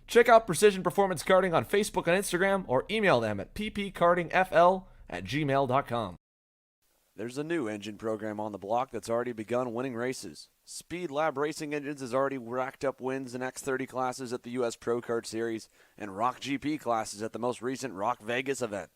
Check out Precision Performance Karting on Facebook and Instagram, or email them at ppkartingfl@gmail.com. There's a new engine program on the block that's already begun winning races. Speed Lab Racing Engines has already racked up wins in X30 classes at the U.S. Pro Kart Series and Rock GP classes at the most recent Rock Vegas event.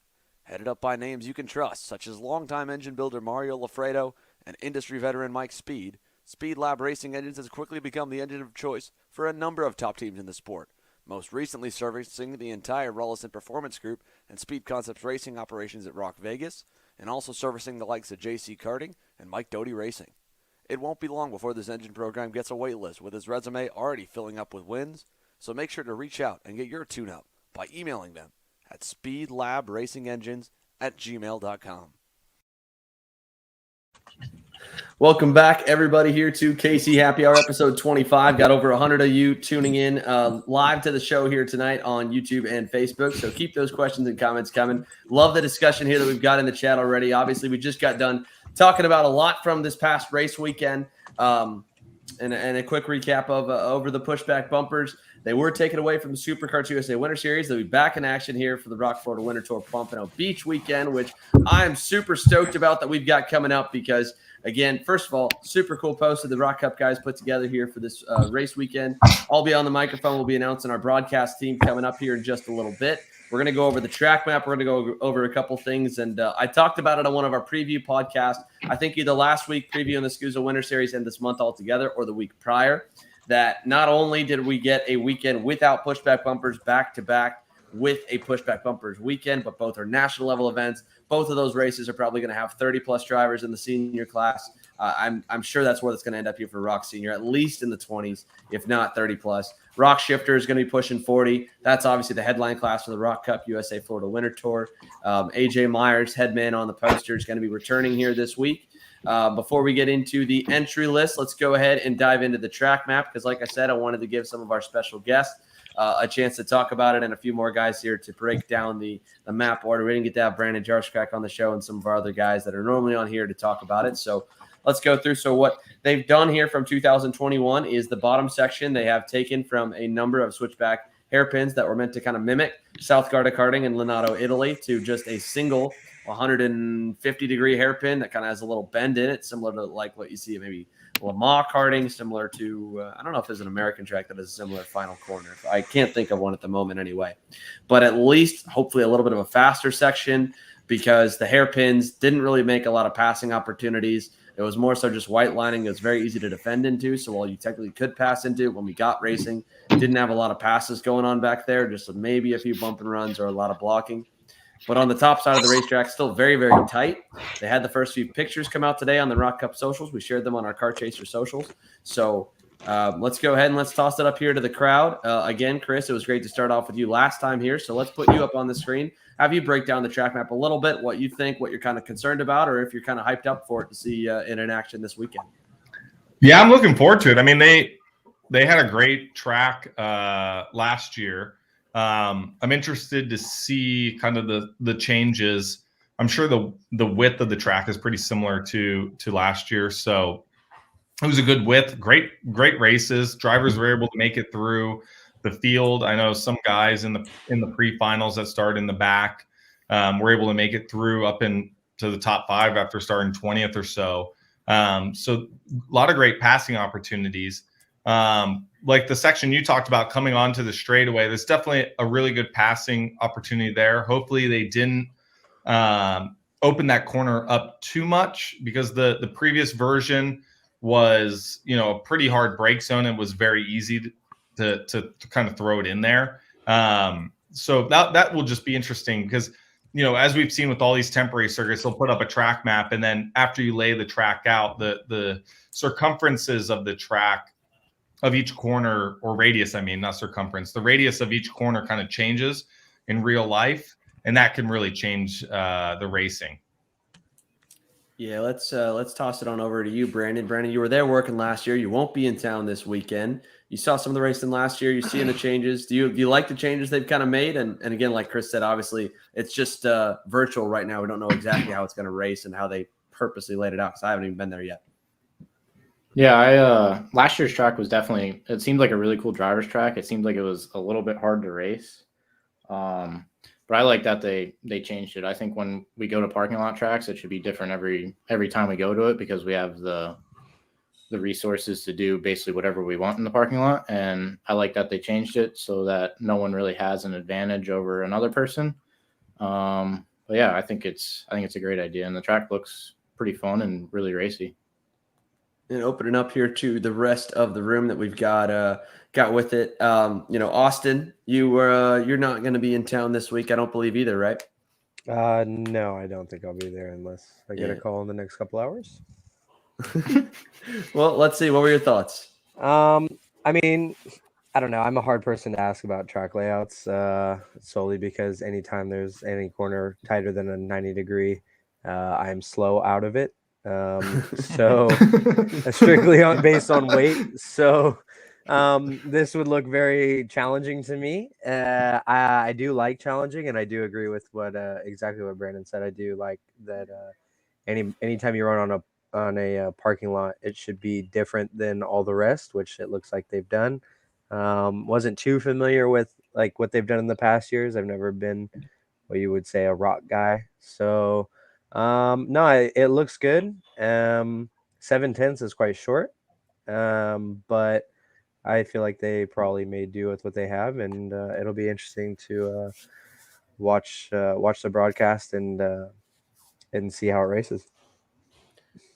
Headed up by names you can trust, such as longtime engine builder Mario Lafredo and industry veteran Mike Speed, Speed Lab Racing Engines has quickly become the engine of choice for a number of top teams in the sport, most recently servicing the entire Rullison Performance Group and Speed Concepts Racing operations at Rock Vegas, and also servicing the likes of JC Karting and Mike Doty Racing. It won't be long before this engine program gets a wait list, with his resume already filling up with wins, so make sure to reach out and get your tune-up by emailing them at speedlabracingengines@gmail.com. Welcome back, everybody, here to KC Happy Hour, episode 25. Got over 100 of you tuning in live to the show here tonight on YouTube and Facebook, so keep those questions and comments coming. Love the discussion here that we've got in the chat already. Obviously, we just got done talking about a lot from this past race weekend. and a quick recap of over the pushback bumpers. They were taken away from the SuperCarts USA Winter Series. They'll be back in action here for the Rock Florida Winter Tour Pompano Beach weekend, which I'm super stoked about that we've got coming up because, again, first of all, super cool post that the Rock Cup guys put together here for this race weekend. I'll be on the microphone. We'll be announcing our broadcast team coming up here in just a little bit. We're going to go over the track map. We're going to go over a couple things. And I talked about it on one of our preview podcasts, I think either last week previewing the SKUSA Winter Series and this month altogether or the week prior, that not only did we get a weekend without pushback bumpers back-to-back with a pushback bumpers weekend, but both are national level events. Both of those races are probably going to have 30-plus drivers in the senior class. I'm sure that's where it's going to end up here for Rock Senior, at least in the 20s, if not 30-plus. Rock Shifter is going to be pushing 40. That's obviously the headline class for the Rock Cup USA Florida Winter Tour. AJ Myers, headman on the poster, is going to be returning here this week. Before we get into the entry list, let's go ahead and dive into the track map because, like I said, I wanted to give some of our special guests a chance to talk about it and a few more guys here to break down the map order. We didn't get to have Brandon Jarschak on the show and some of our other guys that are normally on here to talk about it. So let's go through. So what they've done here from 2021 is the bottom section they have taken from a number of switchback hairpins that were meant to kind of mimic South Garda karting in Lenato, Italy, to just a single 150-degree hairpin that kind of has a little bend in it, similar to like what you see at maybe Le Mans karting, similar to, I don't know if there's an American track that has a similar final corner. I can't think of one at the moment anyway. But at least, hopefully, a little bit of a faster section because the hairpins didn't really make a lot of passing opportunities. It was more so just white lining. It was very easy to defend into. So while you technically could pass into when we got racing, didn't have a lot of passes going on back there, just maybe a few bump and runs or a lot of blocking. But on the top side of the racetrack, still very, very tight. They had the first few pictures come out today on the Rock Cup socials. We shared them on our Car Chaser socials. So let's go ahead and let's toss it up here to the crowd. Again, Chris, it was great to start off with you last time here. So let's put you up on the screen. Have you break down the track map a little bit, what you think, what you're kind of concerned about, or if you're kind of hyped up for it to see in action this weekend. Yeah, I'm looking forward to it. I mean, they had a great track last year. I'm interested to see kind of the changes. I'm sure the width of the track is pretty similar to last year. So it was a good width, great races. Drivers were able to make it through the field. I know some guys in the pre-finals that started in the back were able to make it through up into the top 5 after starting 20th or so. So a lot of great passing opportunities. Like the section you talked about coming onto the straightaway, there's definitely a really good passing opportunity there. Hopefully they didn't open that corner up too much because the previous version was, a pretty hard brake zone. It was very easy to kind of throw it in there. So that will just be interesting because, as we've seen with all these temporary circuits, they'll put up a track map. And then after you lay the track out, the circumferences of the track of each corner, or radius, I mean, not circumference, the radius of each corner kind of changes in real life. And that can really change the racing. Yeah, let's toss it on over to you, Brandon. Brandon, you were there working last year. You won't be in town this weekend. You saw some of the racing last year. You're seeing the changes. Do you like the changes they've kind of made? And again, like Chris said, obviously it's just virtual right now. We don't know exactly how it's going to race and how they purposely laid it out because I haven't even been there yet. Yeah, last year's track was definitely, it seemed like a really cool driver's track. It seemed like it was a little bit hard to race. But I like that they changed it. I think when we go to parking lot tracks, it should be different every time we go to it because we have the resources to do basically whatever we want in the parking lot. And I like that they changed it so that no one really has an advantage over another person. But yeah, I think it's a great idea, and the track looks pretty fun and really racy. And opening up here to the rest of the room that we've got with it. Austin, you're not going to be in town this week, I don't believe either, right? No, I don't think I'll be there unless I get a call in the next couple hours. Well, let's see. What were your thoughts? I mean, I don't know. I'm a hard person to ask about track layouts solely because anytime there's any corner tighter than a 90-degree, I'm slow out of it. So strictly based on weight. So this would look very challenging to me. I do like challenging, and I do agree with what exactly what Brandon said. I do like that anytime you run on a parking lot, it should be different than all the rest, which it looks like they've done. Wasn't too familiar with like what they've done in the past years. I've never been what you would say a rock guy. So no, it looks good. 7/10 is quite short. But I feel like they probably may do with what they have, and it'll be interesting to watch the broadcast and see how it races.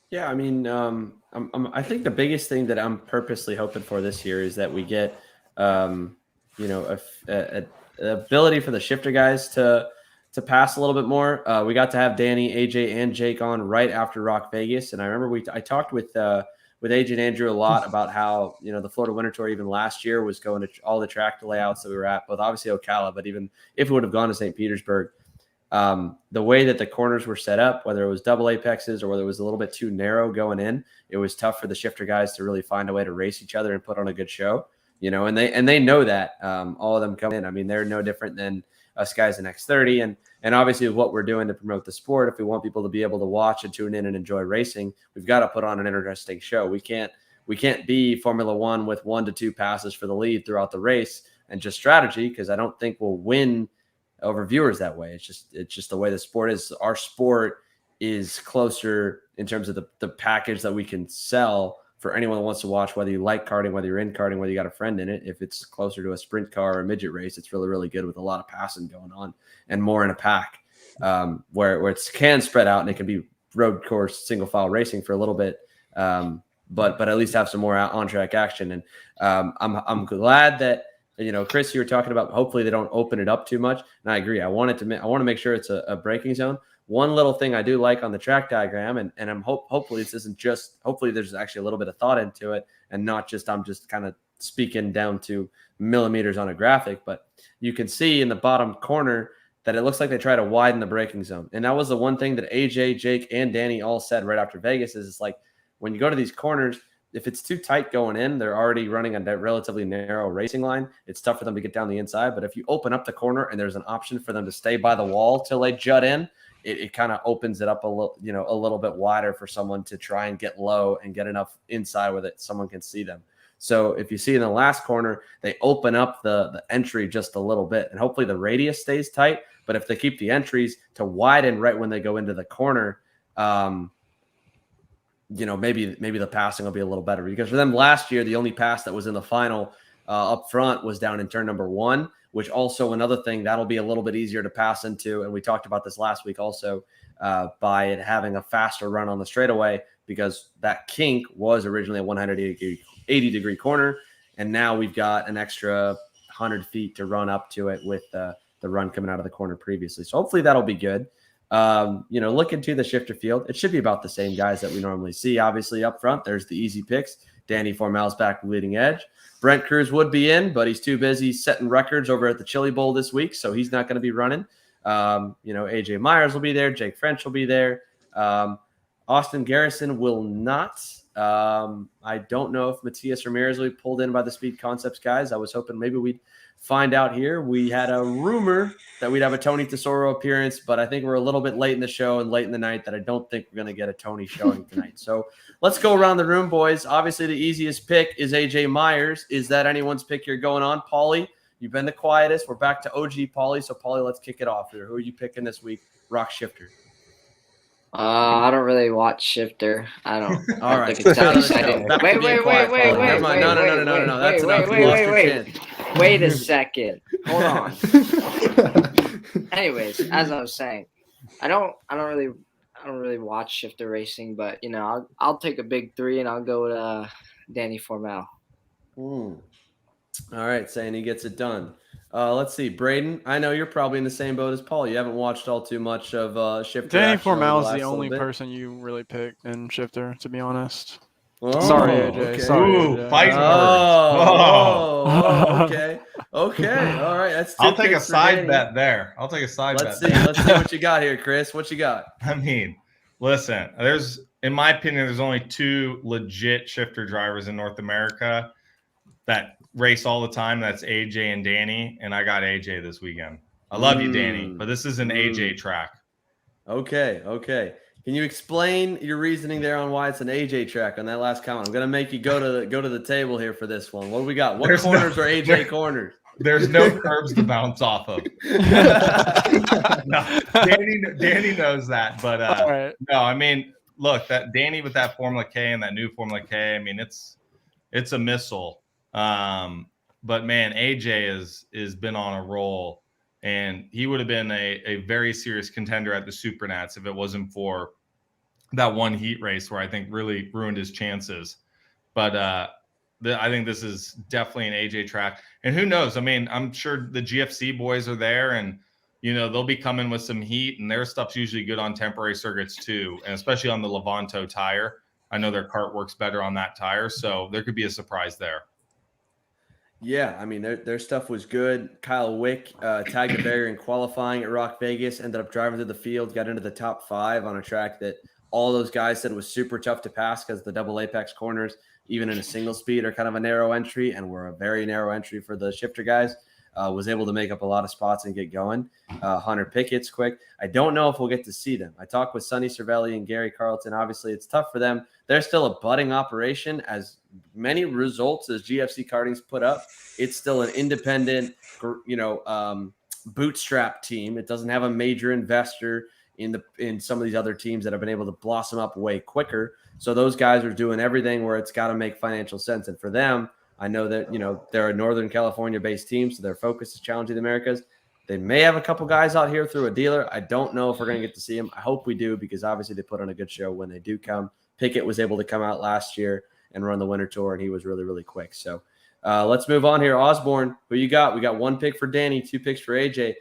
Yeah, I mean, I think the biggest thing that I'm purposely hoping for this year is that we get, you know, a ability for the shifter guys to pass a little bit more. We got to have Danny, AJ, and Jake on right after Rock Vegas, and I remember I talked with AJ and Andrew a lot about how, you know, the Florida Winter Tour even last year was going to all the track layouts that we were at, both obviously Ocala, but even if it would have gone to St. Petersburg. The way that the corners were set up, whether it was double apexes or whether it was a little bit too narrow going in, it was tough for the shifter guys to really find a way to race each other and put on a good show, you know, and they know that, all of them come in. I mean, they're no different than us guys in X30. And obviously what we're doing to promote the sport, if we want people to be able to watch and tune in and enjoy racing, we've got to put on an interesting show. We can't be Formula One with 1 to 2 passes for the lead throughout the race and just strategy, because I don't think we'll win over viewers that way. It's just the way the sport is. Our sport is closer in terms of the package that we can sell for anyone that wants to watch, whether you like karting, whether you're in karting, whether you got a friend in it. If it's closer to a sprint car or a midget race, it's really, really good with a lot of passing going on and more in a pack, where it can spread out and it can be road course, single file racing for a little bit. But at least have some more on track action. And I'm glad that, you know, Chris, you were talking about hopefully they don't open it up too much. And I agree. I want to make sure it's a braking zone. One little thing I do like on the track diagram, and I'm hopefully this isn't just, hopefully there's actually a little bit of thought into it and not just, I'm just kind of speaking down to millimeters on a graphic, but you can see in the bottom corner that it looks like they try to widen the braking zone. And that was the one thing that AJ, Jake, and Danny all said right after Vegas is it's like, when you go to these corners, if it's too tight going in, they're already running a relatively narrow racing line. It's tough for them to get down the inside. But if you open up the corner and there's an option for them to stay by the wall till they jut in, it kind of opens it up a little bit wider for someone to try and get low and get enough inside with it someone can see them. So if you see in the last corner, they open up the entry just a little bit, and hopefully the radius stays tight. But if they keep the entries to widen right when they go into the corner, you know, maybe the passing will be a little better, because for them last year, the only pass that was in the final up front was down in turn number 1, which also another thing that'll be a little bit easier to pass into. And we talked about this last week also, by it having a faster run on the straightaway, because that kink was originally a 180 degree corner. And now we've got an extra 100 feet to run up to it with the run coming out of the corner previously. So hopefully that'll be good. You know, look into the shifter field. It should be about the same guys that we normally see. Obviously, up front, there's the easy picks. Danny Formal's back leading edge. Brent Cruz would be in, but he's too busy setting records over at the Chili Bowl this week, so he's not going to be running. You know, AJ Myers will be there. Jake French will be there. Austin Garrison will not. I don't know if Matias Ramirez will be pulled in by the Speed Concepts guys. I was hoping maybe we'd find out here. We had a rumor that we'd have a Tony Tesoro appearance, but I think we're a little bit late in the show and late in the night that I don't think we're going to get a Tony showing tonight. So let's go around the room, boys. Obviously, the easiest pick is AJ Myers. Is that anyone's pick you're going on? Paulie, you've been the quietest. We're back to OG Paulie. So, Paulie, let's kick it off here. Who are you picking this week? Rock Shifter. I don't really watch Shifter. I don't All right. think it's that exciting. Back to being quiet, Paulie. Never mind. No. That's enough. You lost your chance. Wait a second. Hold on. Anyways, as I was saying, I don't really watch shifter racing, but you know, I'll take a big 3 and I'll go with Danny Formal. All right, saying he gets it done. Let's see, Braden. I know you're probably in the same boat as Paul. You haven't watched all too much of shifter. Danny Formal is the only person you really picked in shifter, to be honest. Oh, sorry, AJ. Okay. Sorry, AJ. Fighting words. Okay. All right. That's I'll take a side bet there. Let's see what you got here, Chris. What you got? I mean, listen, in my opinion, there's only 2 legit shifter drivers in North America that race all the time. That's AJ and Danny, and I got AJ this weekend. I love you, Danny, but this is an AJ track. Okay. Can you explain your reasoning there on why it's an AJ track on that last comment? I'm gonna make you go to the table here for this one. What do we got? What corners are AJ corners? There's no curbs to bounce off of. No, Danny knows that, but right. no, I mean, look, that Danny with that Formula K and that new Formula K, I mean, it's a missile. But man, AJ is been on a roll, and he would have been a very serious contender at the Supernats if it wasn't for that one heat race where I think really ruined his chances. But I think this is definitely an AJ track. And who knows? I mean, I'm sure the GFC boys are there, and they'll be coming with some heat, and their stuff's usually good on temporary circuits too, and especially on the Levanto tire. I know their kart works better on that tire, so there could be a surprise there. Yeah, I mean, their stuff was good. Kyle Wick tagged the barrier in qualifying at Rock Vegas, ended up driving through the field, got into the top 5 on a track that all those guys said was super tough to pass because the double apex corners, even in a single speed, are kind of a narrow entry, and were a very narrow entry for the shifter guys. Was able to make up a lot of spots and get going. Hunter Pickett's quick. I don't know if we'll get to see them. I talked with Sonny Cervelli and Gary Carlton. Obviously, it's tough for them. They're still a budding operation. As many results as GFC Karting's put up, it's still an independent, bootstrap team. It doesn't have a major investor in some of these other teams that have been able to blossom up way quicker. So those guys are doing everything where it's got to make financial sense. And for them, I know that, they're a Northern California-based team, so their focus is challenging the Americas. They may have a couple guys out here through a dealer. I don't know if we're going to get to see them. I hope we do, because obviously they put on a good show when they do come. Pickett was able to come out last year and run the winter tour, and he was really, really quick. So let's move on here. Osborne, who you got? We got 1 pick for Danny, 2 picks for AJ.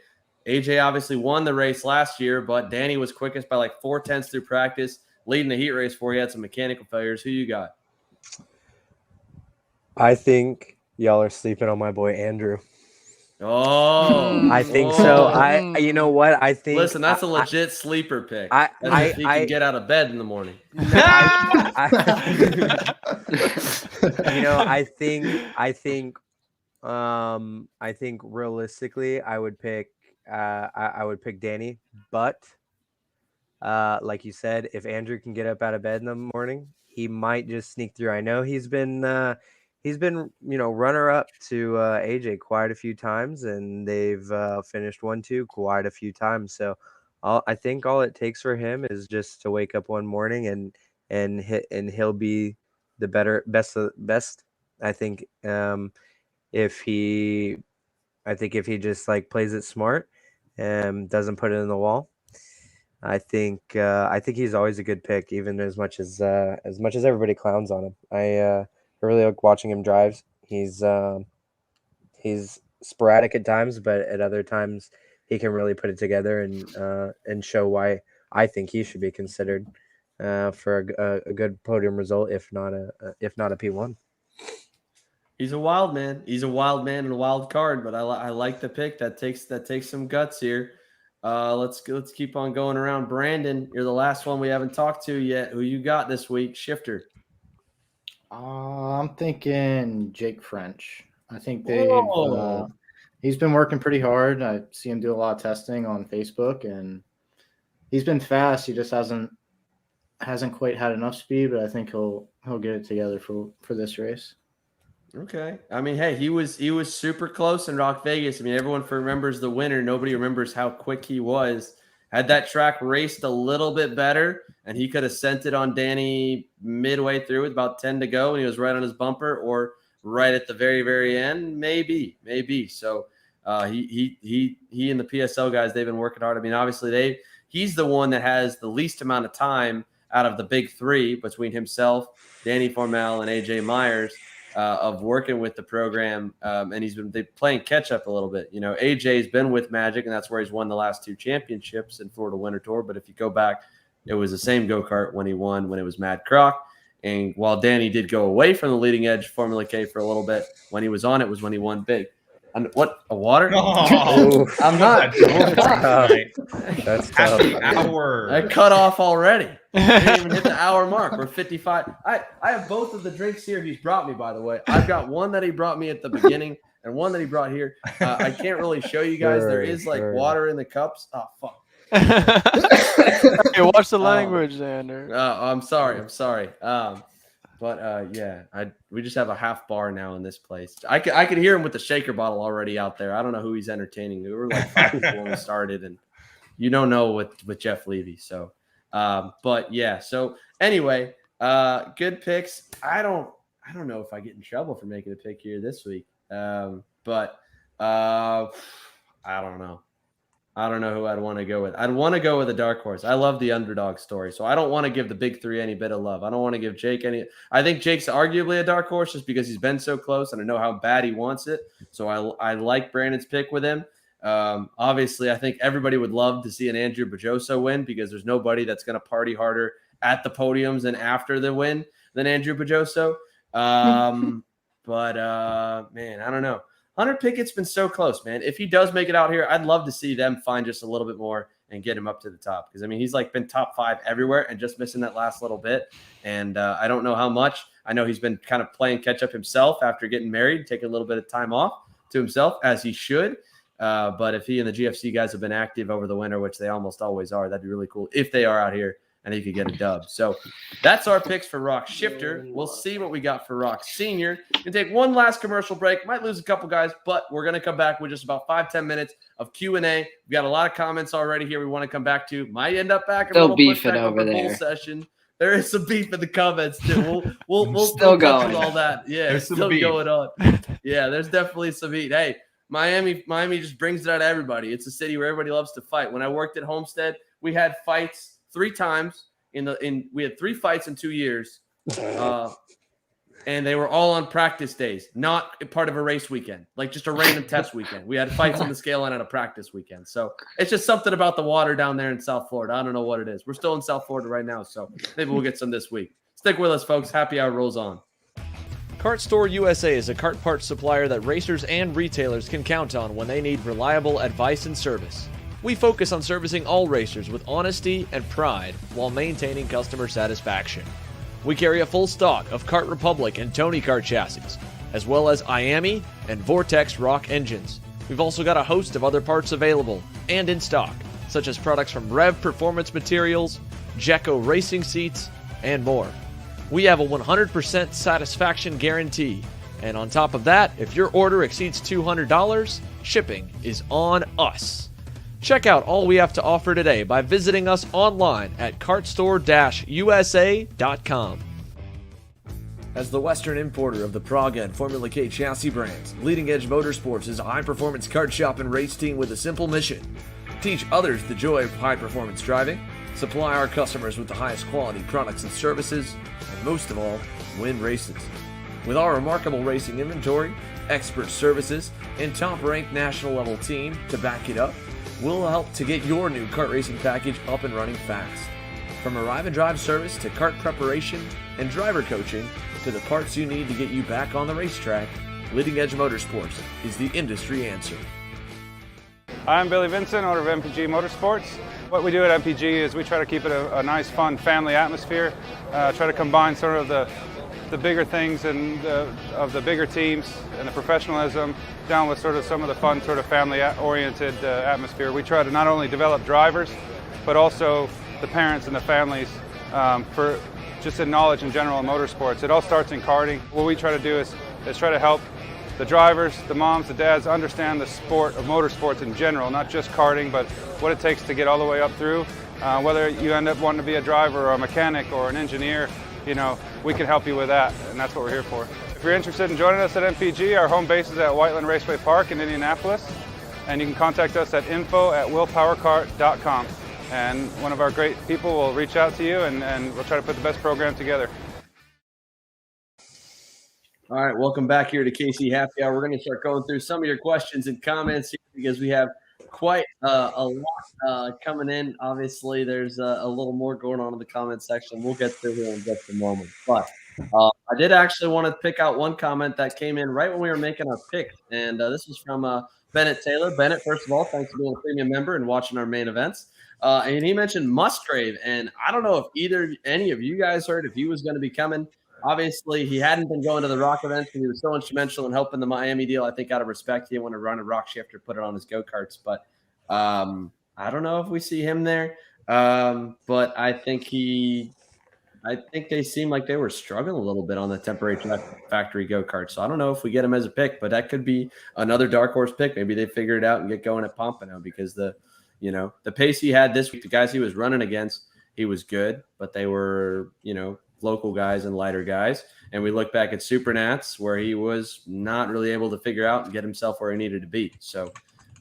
AJ obviously won the race last year, but Danny was quickest by like 4/10 through practice, leading the heat race before he had some mechanical failures. Who you got? I think y'all are sleeping on my boy Andrew. Oh, I think so. You know what? I think. Listen, that's a legit sleeper pick. He can get out of bed in the morning. I think realistically, I would pick Danny, but like you said, if Andrew can get up out of bed in the morning, he might just sneak through. I know he's been runner up to AJ quite a few times, and they've finished 1-2 quite a few times. So I think all it takes for him is just to wake up one morning and he'll be the best. I think if he just like plays it smart and doesn't put it in the wall, I think he's always a good pick, even as much as everybody clowns on him. I really like watching him drive. He's sporadic at times, but at other times he can really put it together and show why I think he should be considered for a good podium result, if not a P1. He's a wild man. He's a wild man and a wild card, but I like the pick. That takes some guts here. Let's keep on going around. Brandon, you're the last one we haven't talked to yet. Who you got this week? Shifter. I'm thinking Jake French. I think he's been working pretty hard. I see him do a lot of testing on Facebook, and he's been fast. He just hasn't quite had enough speed, but I think he'll get it together for this race. Okay. I mean, hey, he was super close in Rock Vegas. I mean, everyone remembers the winner. Nobody remembers how quick he was. Had that track raced a little bit better, and he could have sent it on Danny midway through with about 10 to go, and he was right on his bumper, or right at the very, very end, maybe. So he and the PSL guys, they've been working hard. I mean, obviously he's the one that has the least amount of time out of the big three between himself, Danny Formel, and AJ Myers. Of working with the program, and he's been playing catch up a little bit. AJ's been with Magic, and that's where he's won the last 2 championships in Florida Winter Tour. But if you go back, it was the same go-kart when he won when it was Mad Croc. And while Danny did go away from the leading edge Formula K for a little bit, when he was on it was when he won big. And what, a water? Oh, I'm not. That's tough. Hour. I cut off already. I didn't even hit the hour mark. We're 55. I have both of the drinks here he's brought me, by the way. I've got one that he brought me at the beginning and one that he brought here. I can't really show you guys. There is like water in the cups. Oh, fuck. Hey, watch the language, Xander. I'm sorry. We just have a half bar now in this place. I could hear him with the shaker bottle already out there. I don't know who he's entertaining. We were like 5 people when we started, and you don't know with Jeff Levy. So, So anyway, good picks. I don't know if I get in trouble for making a pick here this week. I don't know. I don't know who I'd want to go with. I'd want to go with a dark horse. I love the underdog story, so I don't want to give the big three any bit of love. I don't want to give Jake any. I think Jake's arguably a dark horse just because he's been so close, and I know how bad he wants it. So I like Brandon's pick with him. Obviously, I think everybody would love to see an Andrew Bajoso win because there's nobody that's going to party harder at the podiums and after the win than Andrew Bajoso. Man, I don't know. Hunter Pickett's been so close, man. If he does make it out here, I'd love to see them find just a little bit more and get him up to the top. Because, I mean, he's like been top 5 everywhere and just missing that last little bit. And I don't know how much. I know he's been kind of playing catch up himself after getting married, taking a little bit of time off to himself, as he should. But if he and the GFC guys have been active over the winter, which they almost always are, that'd be really cool if they are out here and he could get a dub. So that's our picks for Rock Shifter. We'll see what we got for Rock Senior. Gonna take one last commercial break. Might lose a couple guys, but we're gonna come back with just about 5-10 minutes of Q&A. We got a lot of comments already here we want to come back to. Might end up back in a little beefing pushback over there. Bull session. There is some beef in the comments too. We'll Still go going. through all that. Yeah, There's it's some still beef. going on. Yeah, there's definitely some heat. Hey, Miami just brings it out of everybody. It's a city where everybody loves to fight. When I worked at Homestead, we had fights 3 times. We had 3 fights in 2 years, and they were all on practice days, not part of a race weekend, like just a random test weekend. We had fights on the scale and at a practice weekend. So it's just something about the water down there in South Florida. I don't know what it is. We're still in South Florida right now, so maybe we'll get some this week. Stick with us, folks. Happy hour rolls on. Kart Store USA is a kart parts supplier that racers and retailers can count on when they need reliable advice and service. We focus on servicing all racers with honesty and pride while maintaining customer satisfaction. We carry a full stock of Kart Republic and Tony Kart chassis, as well as IAMI and Vortex Rock engines. We've also got a host of other parts available and in stock, such as products from Rev Performance Materials, Jecco Racing Seats, and more. We have a 100% satisfaction guarantee, and on top of that, if your order exceeds $200, shipping is on us. Check out all we have to offer today by visiting us online at kartstore-usa.com. As the Western importer of the Praga and Formula K chassis brands, Leading Edge Motorsports is a high-performance kart shop and race team with a simple mission: teach others the joy of high-performance driving, supply our customers with the highest quality products and services, and most of all, win races. With our remarkable racing inventory, expert services, and top-ranked national-level team to back it up, we'll help to get your new kart racing package up and running fast. From arrive and drive service to kart preparation and driver coaching to the parts you need to get you back on the racetrack, Leading Edge Motorsports is the industry answer. I'm Billy Vincent, owner of MPG Motorsports. What we do at MPG is we try to keep it a nice, fun family atmosphere, try to combine sort of the bigger things and of the bigger teams and the professionalism down with sort of some of the fun sort of family-oriented atmosphere. We try to not only develop drivers, but also the parents and the families for just in knowledge in general in motorsports. It all starts in karting. What we try to do is try to help the drivers, the moms, the dads understand the sport of motorsports in general, not just karting, but what it takes to get all the way up through. Whether you end up wanting to be a driver or a mechanic or an engineer, you know, we can help you with that, and that's what we're here for. If you're interested in joining us at MPG, our home base is at Whiteland Raceway Park in Indianapolis, and you can contact us at info@willpowerkart.com, and one of our great people will reach out to you, and we'll try to put the best program together. All right, welcome back here to KC Happy Hour. We're going to start going through some of your questions and comments here because we have quite a lot coming in. Obviously, there's a little more going on in the comment section. We'll get through here in just a moment. But I did actually want to pick out one comment that came in right when we were making our pick, and this was from Bennett Taylor. Bennett, first of all, thanks for being a premium member and watching our main events. And he mentioned Musgrave, and I don't know if any of you guys heard if he was going to be coming. Obviously, he hadn't been going to the Rock events, and he was so instrumental in helping the Miami deal. I think out of respect, he didn't want to run a Rock Shifter, put it on his go-karts. But I don't know if we see him there. But I think they seem like they were struggling a little bit on the temporary track factory go-kart. So I don't know if we get him as a pick, but that could be another dark horse pick. Maybe they figure it out and get going at Pompano because the pace he had this week, the guys he was running against, he was good, but they were, local guys and lighter guys. And we look back at Supernats where he was not really able to figure out and get himself where he needed to be. So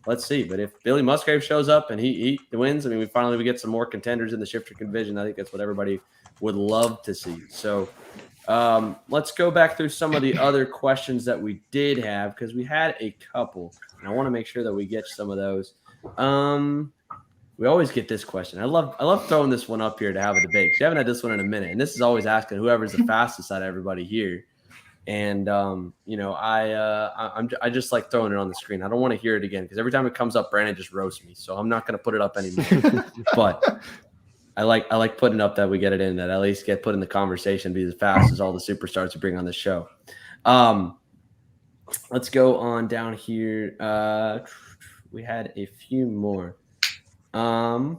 let's see. But if Billy Musgrave shows up and he wins, I mean, we get some more contenders in the shifter division. I think that's what everybody would love to see. So let's go back through some of the other questions that we did have because we had a couple. And I want to make sure that we get some of those. We always get this question. I love throwing this one up here to have a debate. We haven't had this one in a minute. And this is always asking whoever's the fastest out of everybody here. And, I just like throwing it on the screen. I don't want to hear it again because every time it comes up, Brandon just roasts me. So I'm not going to put it up anymore. But I like putting up that we get it in, that at least get put in the conversation, be as fast as all the superstars we bring on the show. Let's go on down here. We had a few more. Hunter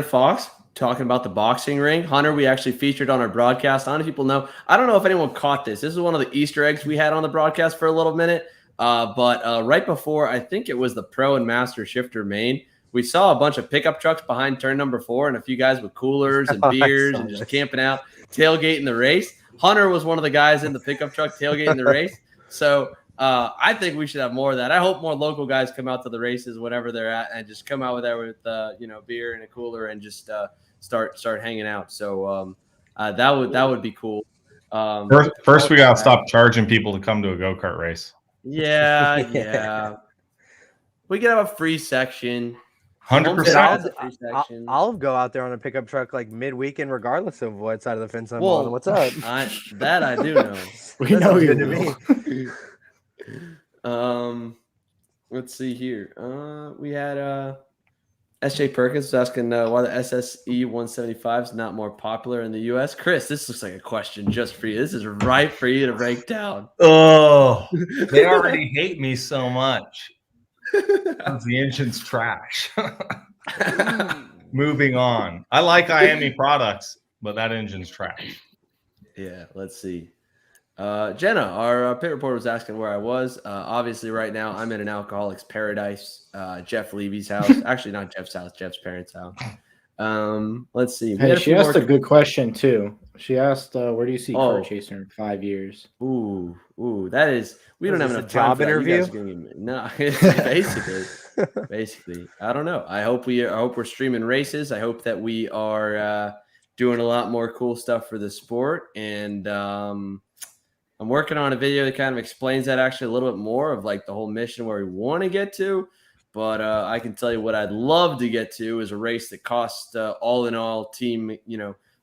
Fox talking about the boxing ring. Hunter, we actually featured on our broadcast. I don't know if people know. I don't know if anyone caught this. This is one of the Easter eggs we had on the broadcast for a little minute. But right before, I think it was the Pro and Master Shifter main, we saw a bunch of pickup trucks behind turn number 4 and a few guys with coolers and beers and just camping out, tailgating the race. Hunter was one of the guys in the pickup truck tailgating the race. So I think we should have more of that. I hope more local guys come out to the races, whatever they're at, and just come out with beer and a cooler and just start hanging out. So that would be cool. First we gotta stop charging people to come to a go-kart race. Yeah. We could have a free section. 100%. I'll go out there on a pickup truck like midweekend, regardless of what side of the fence I'm on. What's up? That I do know. We know you to me. Let's see here. We had SJ Perkins asking why the SSE 175 is not more popular in the US. Chris, this looks like a question just for you. This is right for you to break down. Oh, they already hate me so much. The engine's trash. Moving on. I like IME products, but that engine's trash. Yeah, let's see. Jenna, our pit reporter, was asking where I was. Obviously, right now, I'm in an alcoholic's paradise. Jeff Levy's house. Actually, not Jeff's house. Jeff's parents' house. Let's see. Hey, she asked a good question, too. She asked, where do you see car chaser in 5 years? Ooh, that is. We don't have enough job interview. No, basically. I don't know. I hope we're streaming races. I hope that we are doing a lot more cool stuff for the sport. And I'm working on a video that kind of explains that actually a little bit more of like the whole mission where we want to get to. But I can tell you what I'd love to get to is a race that costs all in all team,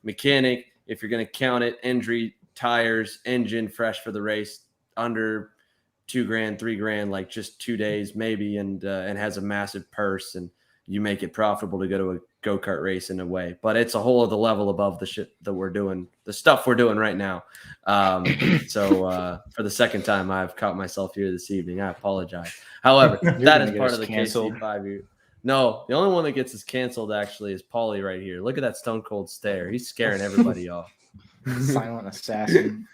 mechanic, if you're going to count it, entry, tires, engine, fresh for the race, under $2,000, $3,000, like just 2 days maybe, and has a massive purse, and you make it profitable to go to a go-kart race in a way. But it's a whole other level above the shit that we're doing, the stuff we're doing right now. So for the second time, I've caught myself here this evening. I apologize. However, that is part of the KC 5 year. No, the only one that gets us canceled actually is Paulie right here. Look at that stone cold stare. He's scaring everybody off. Silent assassin.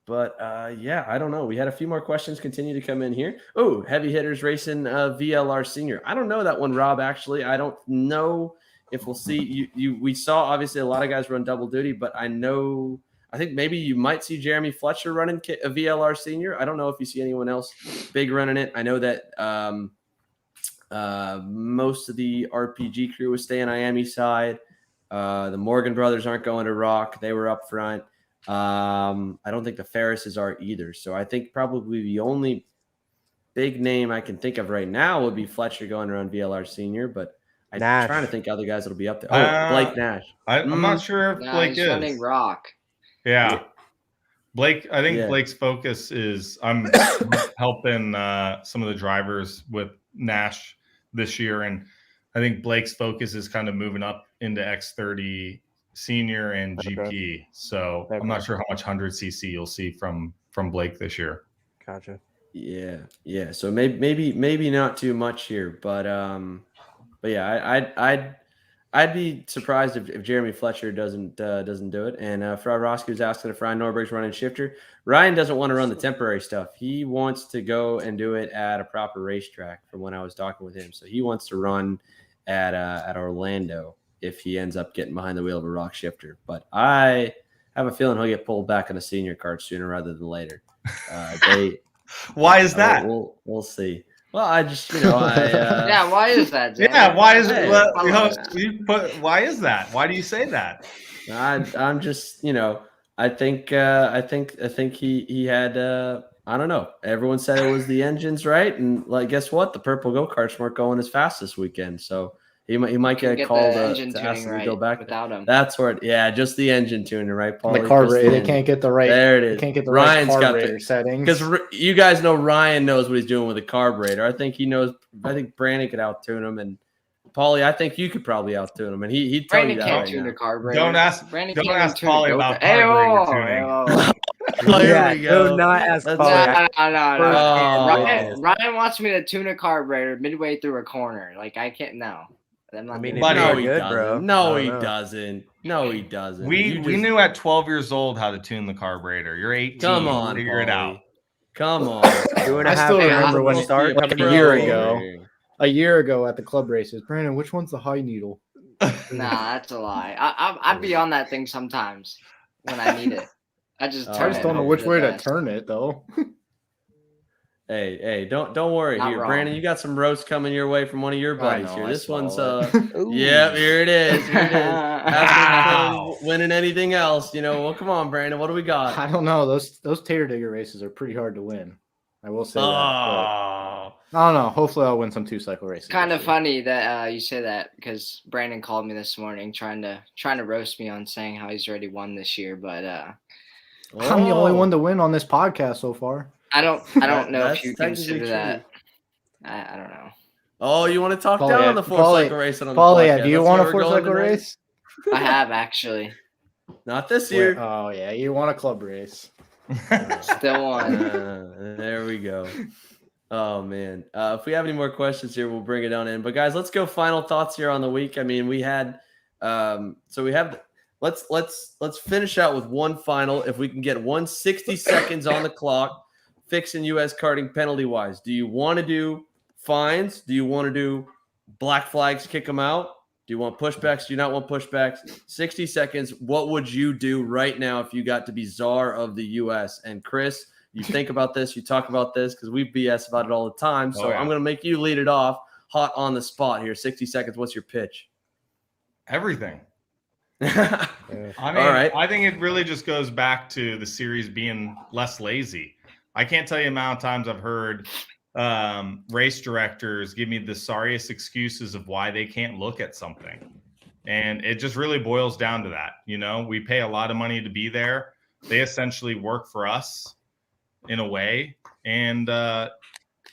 But yeah, I don't know. We had a few more questions continue to come in here. Oh, heavy hitters racing VLR senior. I don't know that one, Rob. Actually, I don't know if we'll see you. We saw obviously a lot of guys run double duty, but I think maybe you might see Jeremy Fletcher running a VLR senior. I don't know if you see anyone else big running it. I know that most of the RPG crew was staying IME side. The Morgan brothers aren't going to Rock. They were up front. I don't think the Ferrises are either. So I think probably the only big name I can think of right now would be Fletcher going around VLR senior, but I'm trying to think other guys that'll be up there. Oh, Blake Nash. I'm not sure if Blake is running Rock. Yeah. Blake, I think Blake's focus is I'm helping some of the drivers with Nash this year, and I think Blake's focus is kind of moving up into X30 senior and GP. So I'm not sure how much 100cc you'll see from Blake this year. Gotcha. Yeah. So maybe not too much here, but yeah, I'd be surprised if Jeremy Fletcher doesn't do it. And Frau Roski was asking if Ryan Norberg's running shifter. Ryan doesn't want to run the temporary stuff. He wants to go and do it at a proper racetrack. From when I was talking with him, so he wants to run at Orlando if he ends up getting behind the wheel of a rock shifter. But I have a feeling he'll get pulled back on a senior card sooner rather than later. Why is that? We'll see. Well, I just I Yeah, why is that, Jay? Yeah, why is Hey, why is that? Why do you say that? I'm just I think he had I don't know. Everyone said it was the engines, right? And guess what? The purple go-karts weren't going as fast this weekend, so he might get called to ask him to go back without him. That's where just the engine tuning, right, Paul? The carburetor, they can't get the right. There it is. They can't get the Ryan's right got carburetor settings. Because you guys know Ryan knows what he's doing with the carburetor. I think he knows. I think Brandon could out-tune him, and Paulie, I think you could probably out-tune him, and he'd tell Brandon you that can't right tune now. the carburetor. Don't ask Paulie about carburetor tuning. There we go. Do not ask That's Paulie. No. Oh. Ryan wants me to tune a carburetor midway through a corner. Like I can't. No. I'm not doing Buddy, that. No, he good, doesn't. bro. No, I he don't know. doesn't. No, he doesn't. We knew at 12 years old how to tune the carburetor. You're 18. Come on, figure it Paulie. out. Come on. 2.5 I still years remember when to start like coming a around. year ago. A year ago at the club races, Brandon, which one's the high needle? Nah, that's a lie. I'd be on that thing sometimes when I need it. I just I just don't know which way to turn it though. Hey, don't worry. Not Here, wrong. Brandon, you got some roast coming your way from one of your buddies know, here. I This one's swallow yeah, here it is. Here it is. After winning anything else, well, come on, Brandon. What do we got? I don't know. Those tater digger races are pretty hard to win. I will say that. Oh, But I don't know. Hopefully, I'll win some 2-cycle races. It's kind of this year. funny that you say that because Brandon called me this morning trying to roast me on saying how he's already won this year, but I'm the only one to win on this podcast so far. I don't know That's if you technically consider true. that. I don't know. Oh, you want to talk Paulie, down the 4-cycle racing on the Paulie, podcast? do you That's want where a we're going 4-cycle tonight? race? I have actually Not this year. Oh yeah, you want a club race. still won. There we go. Oh man. If we have any more questions here, we'll bring it on in. But guys, let's go final thoughts here on the week. I mean, we had let's finish out with one final. If we can get 160 seconds on the clock, fixing US karting penalty wise. Do you want to do fines? Do you want to do black flags, kick them out? Do you want pushbacks? Do you not want pushbacks? 60 seconds. What would you do right now if you got to be czar of the US? And Chris, you think about this, you talk about this because we BS about it all the time. So I'm going to make you lead it off hot on the spot here. 60 seconds. What's your pitch? Everything. Yeah. I mean, All right. I think it really just goes back to the series being less lazy. I can't tell you the amount of times I've heard race directors give me the sorriest excuses of why they can't look at something. And it just really boils down to that. We pay a lot of money to be there. They essentially work for us in a way. And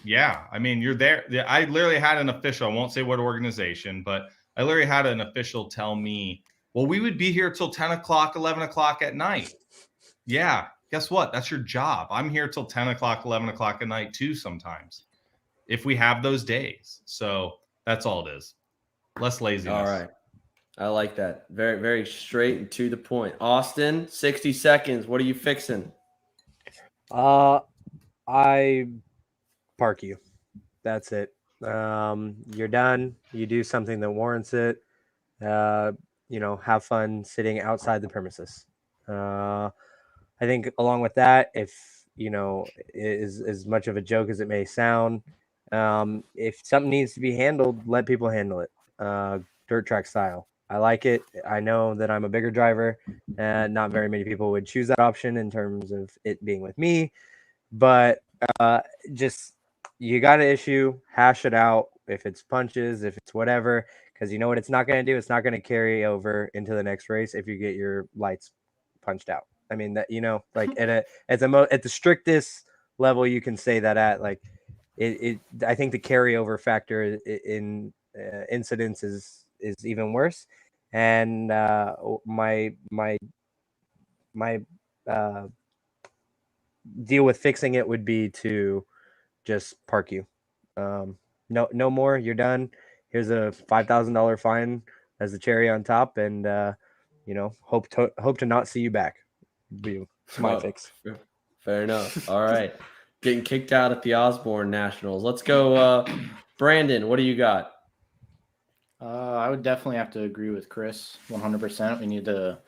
yeah, I mean, you're there. I literally had an official, I won't say what organization, but I literally had an official tell me, well, we would be here till 10 o'clock, 11 o'clock at night. Yeah. Guess what? That's your job. I'm here till 10 o'clock, 11 o'clock at night too sometimes if we have those days. So that's all it is. Less laziness. All right. I like that. Very, very straight and to the point. Austin, 60 seconds. What are you fixing? I park you. That's it. You're done. You do something that warrants it. Have fun sitting outside the premises. I think along with that, if is as much of a joke as it may sound, if something needs to be handled, let people handle it. Dirt track style. I like it. I know that I'm a bigger driver, and not very many people would choose that option in terms of it being with me. But just you got an issue, hash it out. If it's punches, if it's whatever, because you know what it's not going to do. It's not going to carry over into the next race if you get your lights punched out. I mean that like at the strictest level you can say that at, like it I think the carryover factor in incidents is even worse. And my deal with fixing it would be to just park you. No more. You're done. Here's a $5,000 fine as the cherry on top, and hope to not see you back. It's my fix. Fair enough. All right, getting kicked out at the Osborne Nationals. Let's go, Brandon. What do you got? I would definitely have to agree with Chris 100%. We need to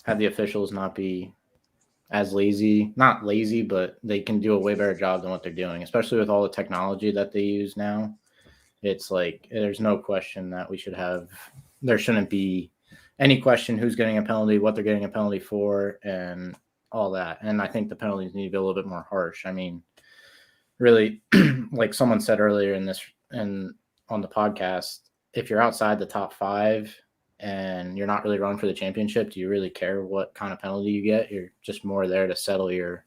have the officials not be as not lazy, but they can do a way better job than what they're doing, especially with all the technology that they use now. It's like there's no question that there shouldn't be any question who's getting a penalty, what they're getting a penalty for, and all that. And I think the penalties need to be a little bit more harsh. I mean, really, like someone said earlier on the podcast, if you're outside the top 5 and you're not really running for the championship, do you really care what kind of penalty you get? You're just more there to settle your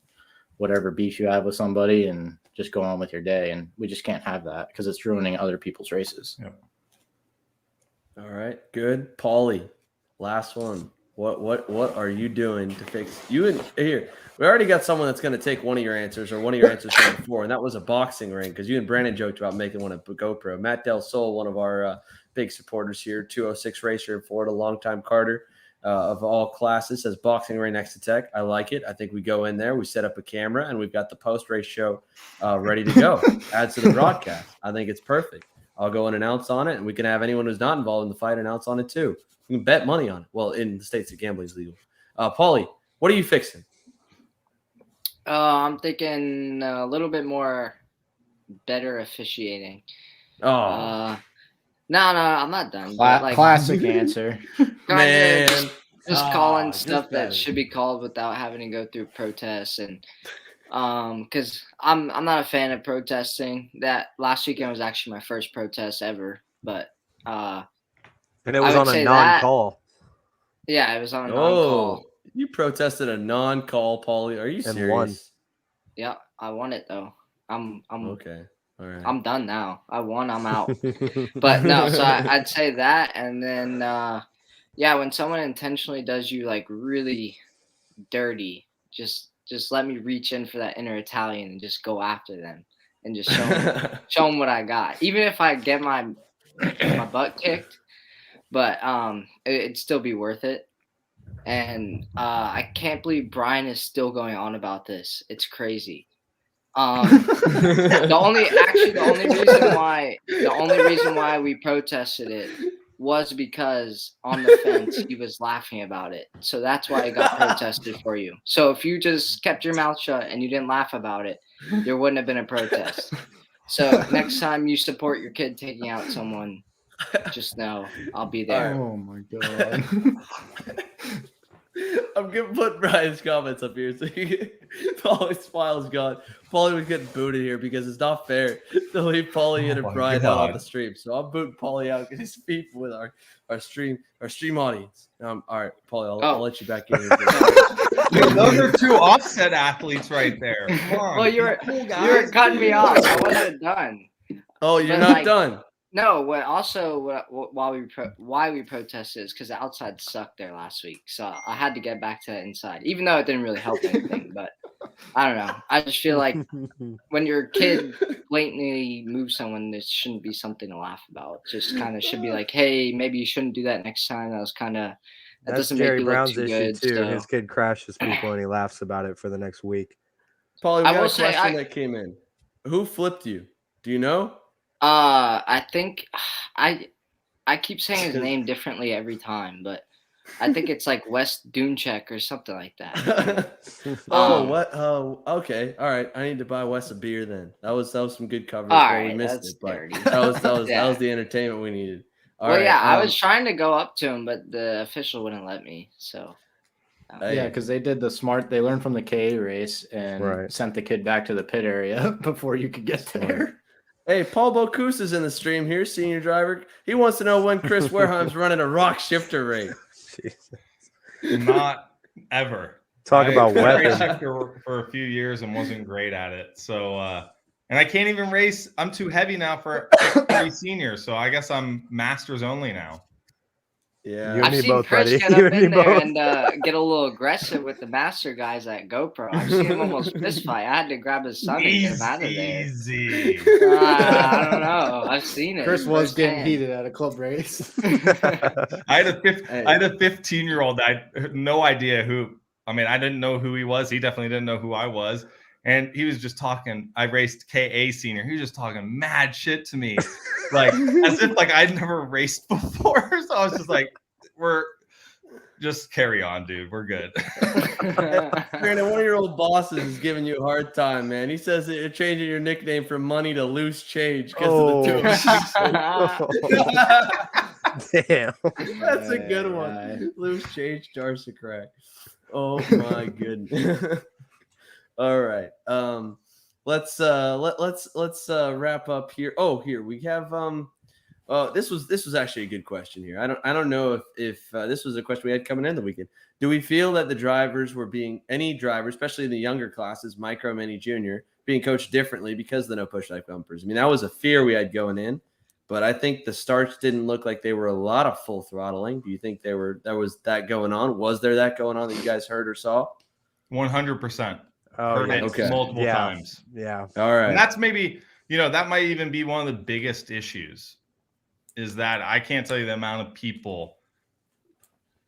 whatever beef you have with somebody and just go on with your day. And we just can't have that because it's ruining other people's races. Yep. All right, good. Paulie, last one. What are you doing to fix you? And here, we already got someone that's going to take one of your answers or one of your answers from before, and that was a boxing ring because you and Brandon joked about making one a GoPro. Matt Del Sol, one of our big supporters here, 206 racer in Florida, longtime Carter of all classes, says boxing ring next to tech. I like it. I think we go in there, we set up a camera, and we've got the post-race show ready to go. Adds to the broadcast. I think it's perfect. I'll go and announce on it, and we can have anyone who's not involved in the fight announce on it too. You can bet money on it. Well, in the states that gambling is legal. Paulie, what are you fixing? I'm thinking a little bit more better officiating. Oh, no, I'm not done. Classic answer. man. Just calling just stuff better. that should be called without having to go through protests, and because I'm not a fan of protesting. That last weekend was actually my first protest ever, but And it was on a non-call. Yeah, it was on a non-call. You protested a non-call, Paulie. Are you serious? Won. Yeah, I won it though. I'm okay. All right. I'm done now. I won. I'm out. But no, so I'd say that, and then when someone intentionally does you like really dirty, just let me reach in for that inner Italian and just go after them and just show them what I got. Even if I get my butt kicked, but it'd still be worth it. And I can't believe Brian is still going on about this. It's crazy. The only reason why we protested it was because on the fence he was laughing about it. So that's why it got protested for you. So if you just kept your mouth shut and you didn't laugh about it, there wouldn't have been a protest. So next time you support your kid taking out someone, just know I'll be there. Oh my God. I'm gonna put Brian's comments up here. So Paulie's smile is gone. Paulie was getting booted here because it's not fair to leave Paulie in and Brian out on the stream. So I'm booting Paulie out because he's beefing with our stream audience. All right, Paulie, I'll let you back in here. Those are two offset athletes right there. Come on. Well, you were cutting me off. I wasn't done. Oh, you're not done. No, why we protested is because the outside sucked there last week. So I had to get back to the inside, even though it didn't really help anything. But I don't know. I just feel like when your kid blatantly moves someone, there shouldn't be something to laugh about. Just kind of should be like, hey, maybe you shouldn't do that next time. That doesn't Jerry make you Brown's look too issue good. too. So. His kid crashes people and he laughs about it for the next week. Paulie, we got a question that came in. Who flipped you? Do you know? I think I keep saying his name differently every time, but I think it's like West Dunechek or something like that. What? Oh, okay. All right. I need to buy Wes a beer then. That was some good coverage. All We right, missed that's it, but dirty. that was the entertainment we needed. All right. I was trying to go up to him, but the official wouldn't let me. So. Yeah, because they did they learned from the K race and sent the kid back to the pit area before you could get there. Hey, Paul Bocuse is in the stream here, senior driver. He wants to know when Chris Wehrheim's running a rock shifter race. Not ever. Talk about weapons. I raced for a few years and wasn't great at it. So, and I can't even race. I'm too heavy now for senior. So I guess I'm masters only now. Yeah. You and I've me seen both, Chris buddy. get You up and me in there both. and get a little aggressive with the master guys at GoPro. I've seen him almost fist fight. I had to grab his son and get him out of there. Easy. I don't know. I've seen it. Chris was getting firsthand. heated at a club race. I had a 15-year-old that I had no idea who. I mean, I didn't know who he was. He definitely didn't know who I was. And he was just talking. I raced KA senior. He was just talking mad shit to me, like as if like I'd never raced before. So I was just like, "We're just carry on, dude. We're good." Brandon, one of your old bosses is giving you a hard time, man. He says that you're changing your nickname from Money to Loose Change because of the two. Damn. That's a good one. Loose Change jars to crack. Oh my goodness. All right. Let's wrap up here. Oh, here we have this was actually a good question here. I don't know if this was a question we had coming in the weekend. Do we feel that the drivers were being any driver, especially in the younger classes, micro, mini, junior, being coached differently because of the no push light bumpers? I mean, that was a fear we had going in, but I think the starts didn't look like they were a lot of full throttling. Do you think there was that going on? Was there that going on that you guys heard or saw? 100%. Oh, Heard yeah. it Okay. multiple Yeah. times. Yeah. All right. And that's maybe, that might even be one of the biggest issues is that I can't tell you the amount of people,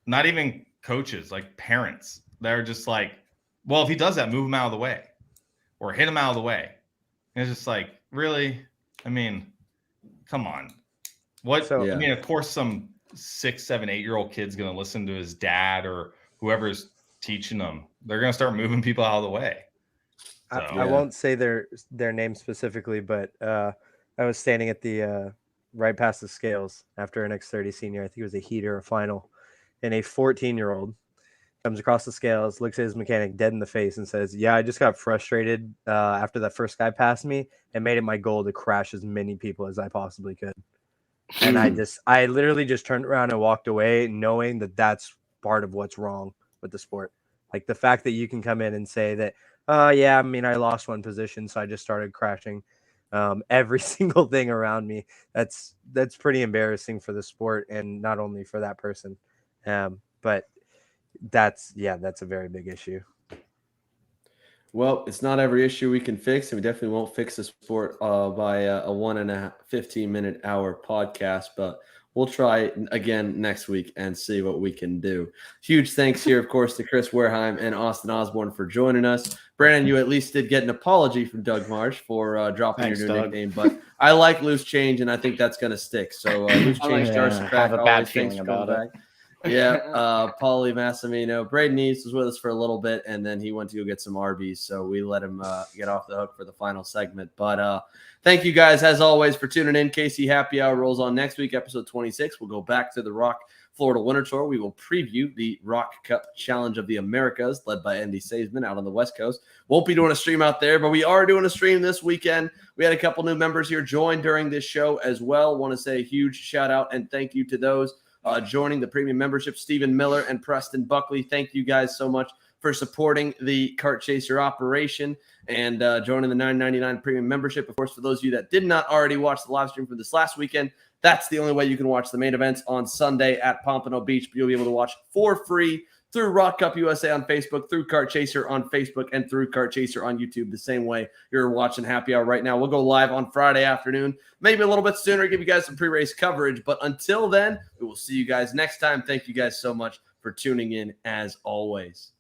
not even coaches, like parents, they're just like, well, if he does that, move him out of the way or hit him out of the way. And it's just like, really? I mean, come on. What? So- I mean, of course, some 6, 7, 8-year-old kid's going to listen to his dad or whoever's teaching them. They're going to start moving people out of the way. So, I won't say their name specifically, but I was standing at the right past the scales after an X30 senior. I think it was a heat or a final, and a 14-year-old comes across the scales, looks at his mechanic dead in the face, and says, "Yeah, I just got frustrated after that first guy passed me, and made it my goal to crash as many people as I possibly could." And I literally just turned around and walked away, knowing that that's part of what's wrong with the sport. Like the fact that you can come in and say that, yeah, I mean, I lost one position, so I just started crashing every single thing around me. That's pretty embarrassing for the sport, and not only for that person, but that's a very big issue. Well, it's not every issue we can fix, and we definitely won't fix the sport by a 15-minute hour podcast, but we'll try again next week and see what we can do. Huge thanks here, of course, to Chris Wehrheim and Austin Osborne for joining us. Brandon, you at least did get an apology from Doug Marsh for dropping Thanks, your new Doug. nickname, but I like Loose Change, and I think that's going to stick. So Loose Change jars to I crack. have a bad Always. Thanks feeling for coming about it. back. Yeah, Paulie Massimino. Braden East was with us for a little bit, and then he went to go get some Arby's, so we let him get off the hook for the final segment. But thank you guys, as always, for tuning in. KC Happy Hour rolls on next week, episode 26. We'll go back to the Rock Florida Winter Tour. We will preview the Rock Cup Challenge of the Americas, led by Andy Saisman out on the West Coast. Won't be doing a stream out there, but we are doing a stream this weekend. We had a couple new members here join during this show as well. Want to say a huge shout out and thank you to those joining the premium membership, Stephen Miller and Preston Buckley. Thank you guys so much for supporting the Kart Chaser operation and joining the $9.99 premium membership. Of course, for those of you that did not already watch the live stream for this last weekend, that's the only way you can watch the main events on Sunday at Pompano Beach. You'll be able to watch for free through Rock Cup USA on Facebook, through Kart Chaser on Facebook, and through Kart Chaser on YouTube, the same way you're watching Happy Hour right now. We'll go live on Friday afternoon, maybe a little bit sooner, give you guys some pre-race coverage. But until then, we will see you guys next time. Thank you guys so much for tuning in, as always.